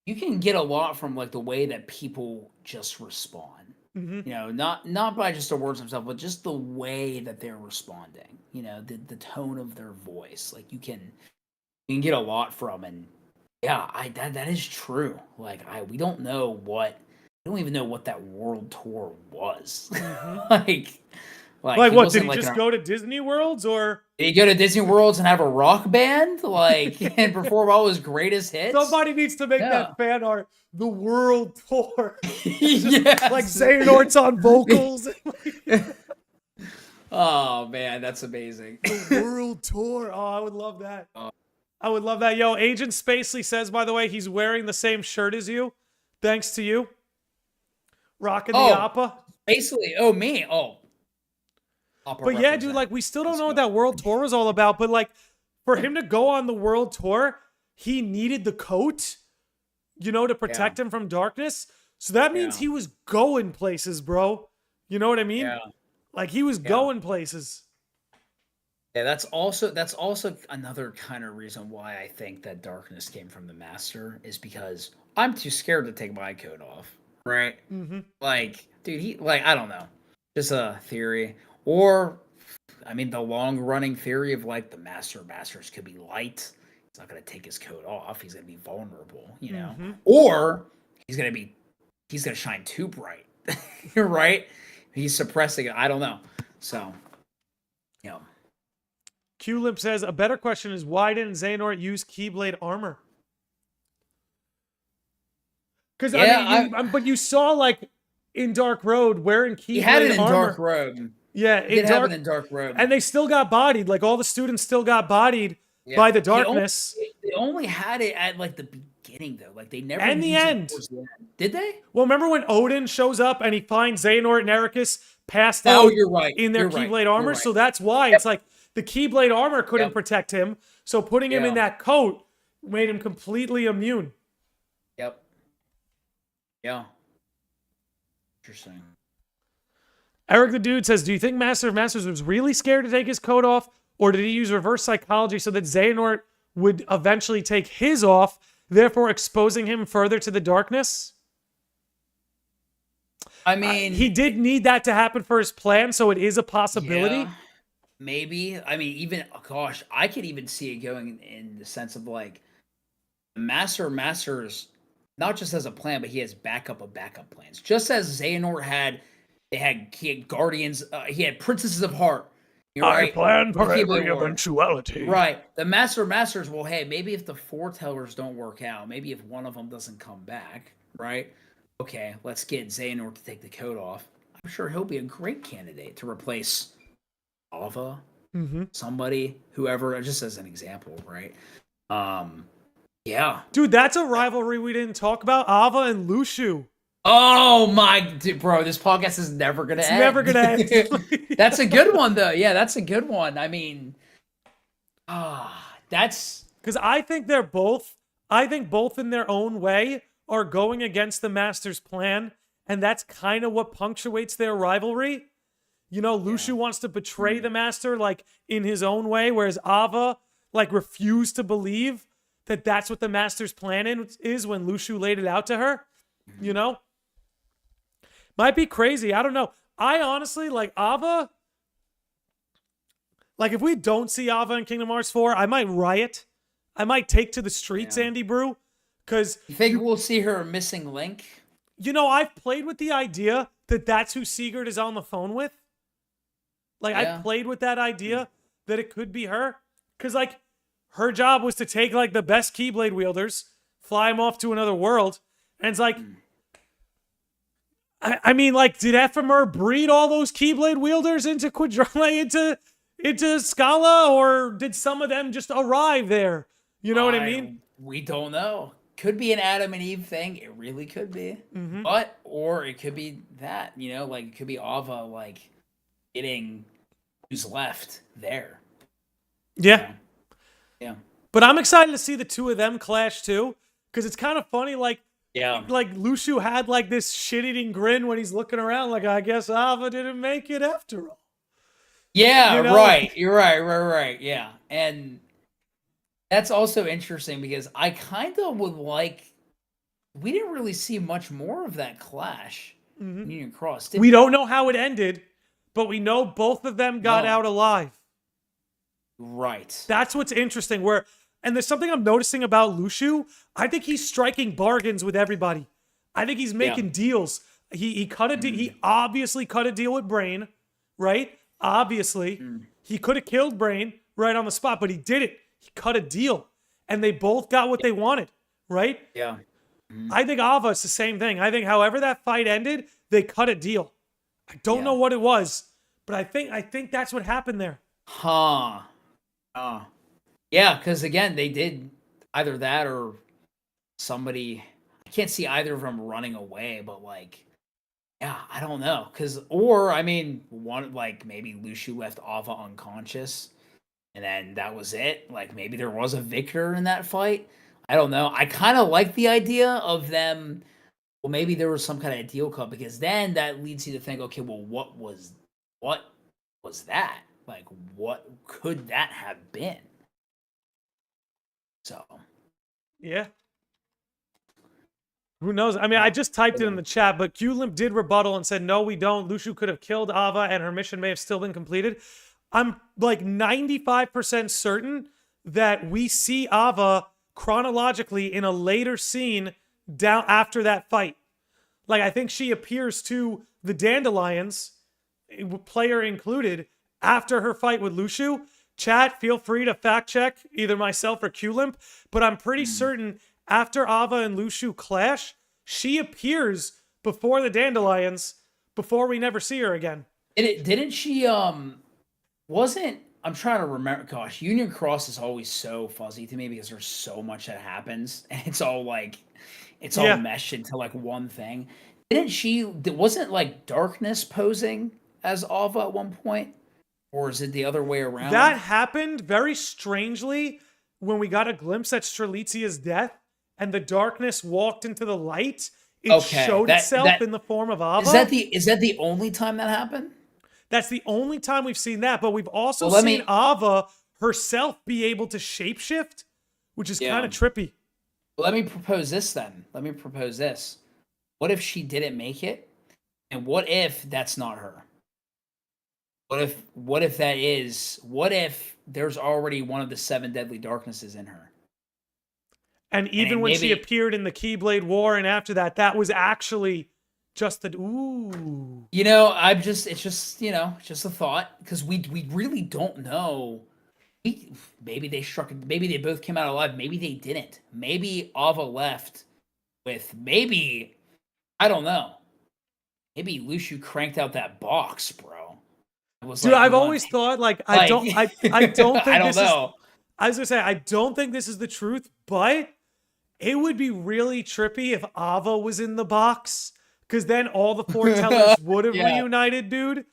you can get a lot from like the way that people just respond. You know, not by just the words themselves, but just the way that they're responding. You know, the tone of their voice. Like you can get a lot from, and that is true. Like we don't even know what that world tour was. Like what? Did he just go to Disney Worlds, or did he go to Disney Worlds and have a rock band, like and perform all his greatest hits? Somebody needs to make that fan art. The world tour. Like Xehanort's on vocals. Oh man, that's amazing. The world tour. Oh, I would love that. I would love that. Yo, Agent Spacely says, by the way, he's wearing the same shirt as you. Thanks to you. Rocking the Appa. Basically, oh me, oh. But yeah, dude, like we still don't know what that world tour was all about. But like for him to go on the world tour, he needed the coat, you know, to protect him from darkness. So that means he was going places, bro. You know what I mean? Yeah. Like he was going places. Yeah, that's also another kind of reason why I think that darkness came from the master is because I'm too scared to take my coat off, right? Mm-hmm. Like, dude, I don't know, just a theory, or I mean, the long-running theory of like the masters could be light. He's not gonna take his coat off. He's gonna be vulnerable, you know, or he's gonna shine too bright, right? He's suppressing it. I don't know. So, you know. Q-Lip says, a better question is why didn't Xehanort use Keyblade armor? Because but you saw like in Dark Road wearing Keyblade he had it in armor. Dark Road. Yeah, It have it in Dark Road. And they still got bodied. Like all the students still got bodied by the darkness. They only had it at like the beginning though. Like they never. And the end. Did they? Well, remember when Odin shows up and he finds Xehanort and Eraqus passed out you're right. in their Keyblade armor? So that's why it's like the Keyblade armor couldn't protect him. So putting him in that coat made him completely immune. Yep. Yeah. Interesting. Eric the Dude says, do you think Master of Masters was really scared to take his coat off? Or did he use reverse psychology so that Xehanort would eventually take his off, therefore exposing him further to the darkness? I mean... he did need that to happen for his plan, so it is a possibility. Yeah, maybe. I mean, even... Oh gosh, I could even see it going in the sense of like... Master of Masters, not just as a plan, but he has backup of backup plans. Just as Xehanort had... He had guardians. He had princesses of heart. I plan for every eventuality. Right. The Master of Masters. Well, hey, maybe if the foretellers don't work out, maybe if one of them doesn't come back, right? Okay, let's get Xehanort to take the coat off. I'm sure he'll be a great candidate to replace Ava, somebody, whoever. Just as an example, right? Yeah, dude, that's a rivalry we didn't talk about. Ava and Luxu. Oh my, bro! This podcast is never gonna end. Never gonna end. That's a good one, though. Yeah, that's a good one. I mean, that's because I think they're both. I think both in their own way are going against the Master's plan, and that's kind of what punctuates their rivalry. You know, Luxu wants to betray the Master, like in his own way, whereas Ava like refused to believe that that's what the Master's plan is when Luxu laid it out to her. You know. Might be crazy. I don't know. I honestly, like, Ava... Like, if we don't see Ava in Kingdom Hearts 4, I might riot. I might take to the streets, Andy Bru. Because... You think we'll see her missing link? You know, I've played with the idea that that's who Sigurd is on the phone with. Like, I've played with that idea that it could be her. Because, like, her job was to take, like, the best Keyblade wielders, fly them off to another world, and it's like... I mean, like, did Ephemer breed all those Keyblade wielders into into Scala, or did some of them just arrive there? You know what I mean? We don't know. Could be an Adam and Eve thing. It really could be. Or it could be that, you know, like, it could be Ava, like, getting who's left there. Yeah. Yeah. But I'm excited to see the two of them clash, too, because it's kind of funny, like, like Luxu had like this shit-eating grin when he's looking around, like, I guess Ava didn't make it after all. Yeah, you know? Right. You're right. Yeah. And that's also interesting because I kind of would like, we didn't really see much more of that clash in Union Cross. We don't know how it ended, but we know both of them got out alive. Right. That's what's interesting. And there's something I'm noticing about Luxu. I think he's striking bargains with everybody. I think he's making deals. He cut a deal. He obviously cut a deal with Brain, right? Obviously. He could have killed Brain right on the spot, but he didn't. He cut a deal. And they both got what they wanted, right? Yeah. I think Ava's the same thing. I think however that fight ended, they cut a deal. I don't know what it was, but I think that's what happened there. Yeah, because again, they did either that or somebody. I can't see either of them running away, but like Yeah, I don't know, or I mean, one like maybe Luxu left Ava unconscious, and then that was it. Like maybe there was a victor in that fight. I don't know. I kind of like the idea of them. Well, maybe there was some kind of deal cut because then that leads you to think, okay, well, what was that? Like, what could that have been? So, yeah. Who knows? I mean, I just typed it in the chat, but Q-Limp did rebuttal and said, no, we don't. Luxu could have killed Ava and her mission may have still been completed. I'm like 95% certain that we see Ava chronologically in a later scene down after that fight. Like, I think she appears to the Dandelions, player included, after her fight with Luxu. Chat, feel free to fact check either myself or Q-Limp, but I'm pretty certain after Ava and Luxu clash, she appears before the Dandelions, before we never see her again. Didn't she, wasn't, I'm trying to remember, gosh, Union Cross is always so fuzzy to me because there's so much that happens, and it's all like, it's all meshed into like one thing. Wasn't like Darkness posing as Ava at one point? Or is it the other way around? That happened very strangely when we got a glimpse at Strelitzia's death and the darkness walked into the light. It showed itself in the form of Ava. Is that the only time that happened? That's the only time we've seen that, but we've also seen Ava herself be able to shapeshift, which is kind of trippy. Well, let me propose this then. What if she didn't make it? And what if that's not her? What if there's already one of the 7 deadly darknesses in her? And even when she appeared in the Keyblade War and after that, that was actually just ooh. You know, it's just a thought because we really don't know. Maybe they both came out alive. Maybe they didn't. Maybe Ava left with I don't know. Maybe Luxu cranked out that box, bro. Dude, I've always thought I don't think I don't know. I was gonna say I don't think this is the truth, but it would be really trippy if Ava was in the box, because then all the foretellers would have reunited, dude.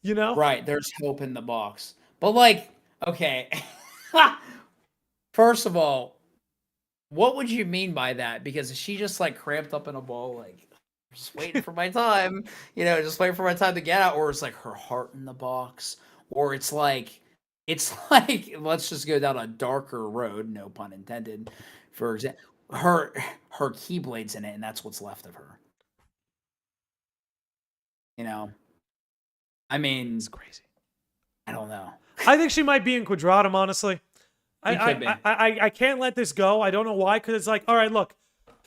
You know? Right, there's hope in the box. But okay. First of all, what would you mean by that? Because she just cramped up in a ball, just waiting for my time, just waiting for my time to get out, or it's her heart in the box, or it's like let's just go down a darker road, no pun intended. For example, her Keyblade's in it, and that's what's left of her. I mean, it's crazy. I don't know. I think she might be in Quadratum, honestly. I can't let this go. I don't know why, because it's all right, look,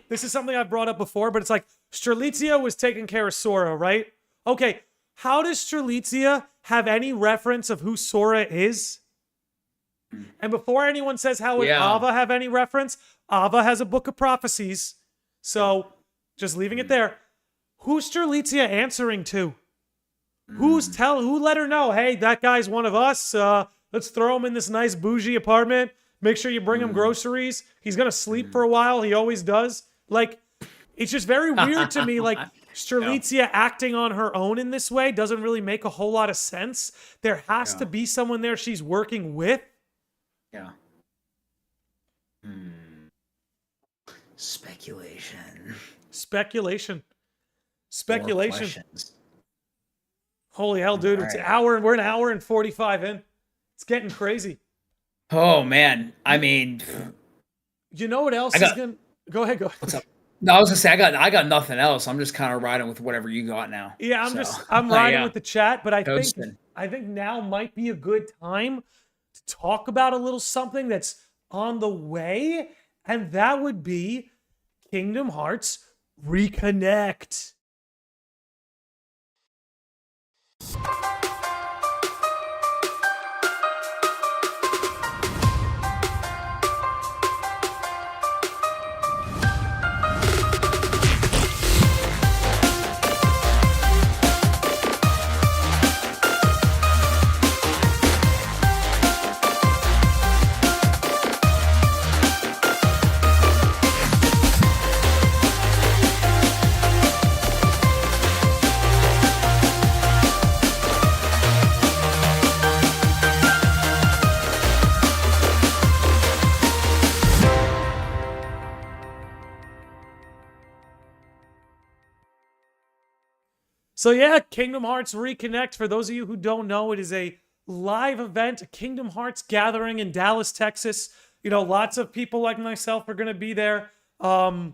this is something I've brought up before, but it's Strelitzia was taking care of Sora, right? Okay, how does Strelitzia have any reference of who Sora is? And before anyone says how would Ava have any reference, Ava has a book of prophecies. So, just leaving it there. Who's Strelitzia answering to? Who let her know, hey, that guy's one of us. Let's throw him in this nice bougie apartment. Make sure you bring him groceries. He's going to sleep for a while. He always does. It's just very weird to me. Strelitzia acting on her own in this way doesn't really make a whole lot of sense. There has to be someone there she's working with. Yeah. Speculation. Holy hell, dude. It's we're an hour and 45 in. It's getting crazy. Oh, man. I mean... You know what else is going to... Go ahead. What's up? No, I was going to say, I got nothing else. I'm just kind of riding with whatever you got now. Yeah, I'm riding with the chat, but I think now might be a good time to talk about a little something that's on the way, and that would be Kingdom Hearts Reconnect. So yeah, Kingdom Hearts Reconnect. For those of you who don't know, it is a live event, a Kingdom Hearts gathering in Dallas, Texas. You know, lots of people like myself are going to be there. I'll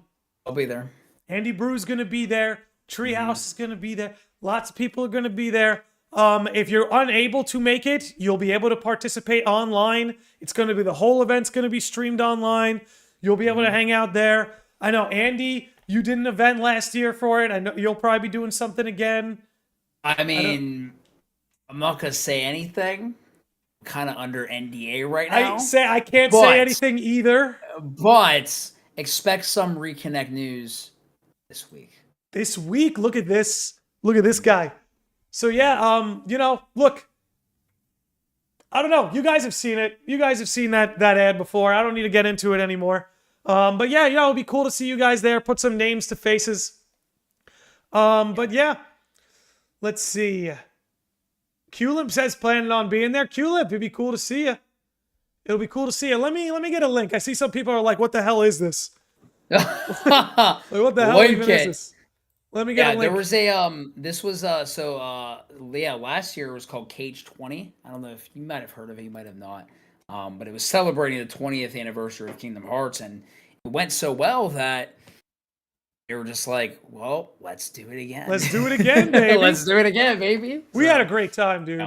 be there. Andy Bru's going to be there. Treehouse is going to be there. Lots of people are going to be there. If you're unable to make it, you'll be able to participate online. It's going to be, the whole event's going to be streamed online. You'll be able to hang out there. I know, Andy, you did an event last year for it. I know you'll probably be doing something again. I mean, I'm not going to say anything. I'm kind of under NDA right now. I can't say anything either. But expect some Reconnect news this week. This week? Look at this. Look at this guy. So yeah, you know, look. I don't know. You guys have seen it. You guys have seen that ad before. I don't need to get into it anymore. But yeah, you know, it'll be cool to see you guys there. Put some names to faces. But yeah, let's see. Culip says planning on being there. Culip, it'd be cool to see you. It'll be cool to see you. Let me get a link. I see some people are like, "What the hell is this?" Like, what the hell even is this? Let me get a link. There was a this was last year it was called Cage 20. I don't know if you might have heard of it, you might have not. But it was celebrating the 20th anniversary of Kingdom Hearts, and it went so well that they were just like, well, let's do it again. Let's do it again, baby. Let's do it again, baby. We had a great time, dude.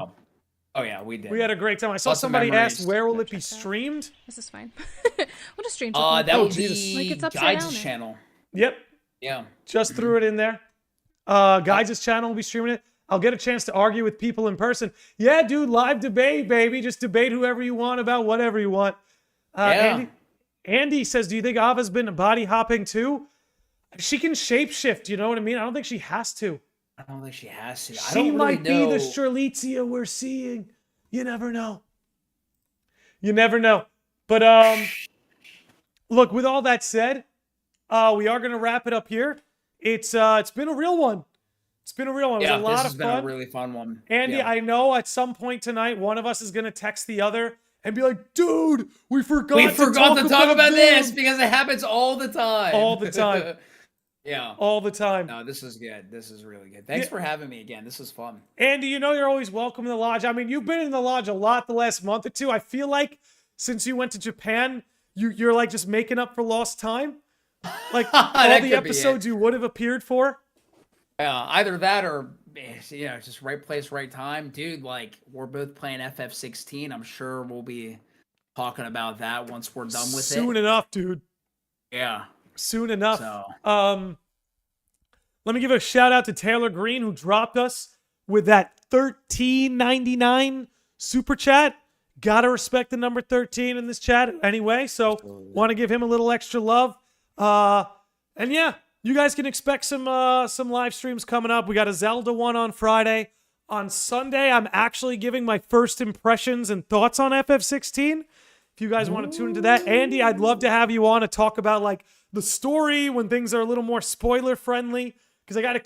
Oh yeah, we did. We had a great time. I saw somebody ask, where will it be streamed? This is fine. We'll just stream something. That will Jesus. be Like it's Guides' channel. Yep. Yeah. Just threw it in there. Guides' channel will be streaming it. I'll get a chance to argue with people in person. Yeah, dude, live debate, baby. Just debate whoever you want about whatever you want. Andy says, do you think Ava's been body hopping too? She can shapeshift, you know what I mean? I don't think she has to. I don't think she has to. She might be the Strelitzia we're seeing. You never know. You never know. But look, with all that said, we are going to wrap it up here. It's been a real one. It's been a real one. It was a lot of fun. This has been a really fun one. Andy, I know at some point tonight, one of us is going to text the other and be like, dude, we forgot to talk about this because it happens all the time. All the time. Yeah. All the time. No, this is good. This is really good. Thanks for having me again. This is fun. Andy, you know you're always welcome in the lodge. I mean, you've been in the lodge a lot the last month or two. I feel like since you went to Japan, you're like just making up for lost time. Like all the episodes you would have appeared for. Either that or, you know, just right place, right time. Dude, like, we're both playing FF16. I'm sure we'll be talking about that once we're done with it. Soon enough, dude. Yeah. Soon enough. So. Let me give a shout out to Taylor Green, who dropped us with that $13.99 super chat. Gotta respect the number 13 in this chat anyway. So want to give him a little extra love. And yeah, you guys can expect some live streams coming up. We got a Zelda one on Friday. On Sunday, I'm actually giving my first impressions and thoughts on FF16. If you guys want to tune into that. Andy, I'd love to have you on to talk about like the story when things are a little more spoiler friendly. Because I gotta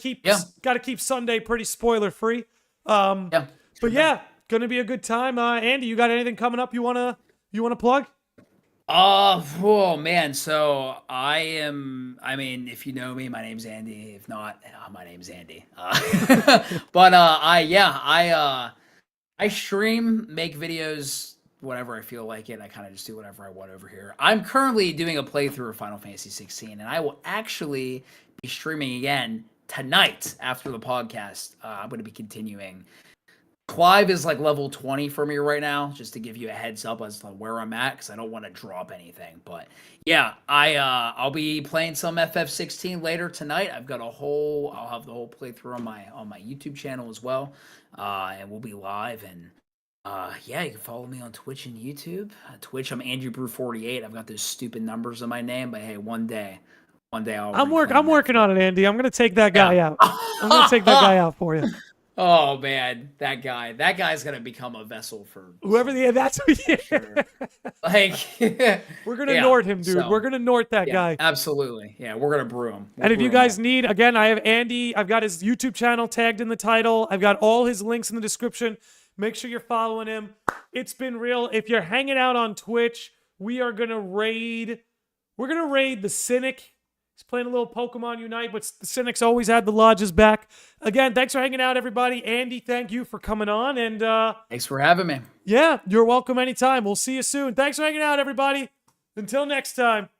keep Sunday pretty spoiler free. But yeah, gonna be a good time. Andy, you got anything coming up you wanna plug? Oh man, so I mean, if you know me, my name's Andy. If not, my name's Andy. But I stream, make videos, whatever I feel like it. I kind of just do whatever I want over here. I'm currently doing a playthrough of Final Fantasy 16, and I will actually be streaming again tonight after the podcast. I'm going to be continuing. Clive is like level 20 for me right now, just to give you a heads up as to where I'm at, because I don't want to drop anything. But yeah, I'll be playing some FF16 later tonight. I'll have the whole playthrough on my YouTube channel as well, and we'll be live. And yeah, you can follow me on Twitch and YouTube. Twitch, I'm Andrew Brew 48. I've got those stupid numbers in my name, but hey, one day I'm working on it, Andy. I'm gonna take that guy out. I'm gonna take that guy out for you. Oh man, that guy's gonna become a vessel for whoever. Yeah, that's sure. Like we're gonna Nord him, dude. So, we're gonna Nord that guy. Absolutely, yeah. We're gonna brew him. And if you guys need, again, I have Andy. I've got his YouTube channel tagged in the title. I've got all his links in the description. Make sure you're following him. It's been real. If you're hanging out on Twitch, we are gonna raid. We're gonna raid the Cynic He's playing a little Pokemon Unite, but the Cynic's always had the Lodge's back. Again, thanks for hanging out, everybody. Andy, thank you for coming on. And thanks for having me. Yeah, you're welcome anytime. We'll see you soon. Thanks for hanging out, everybody. Until next time.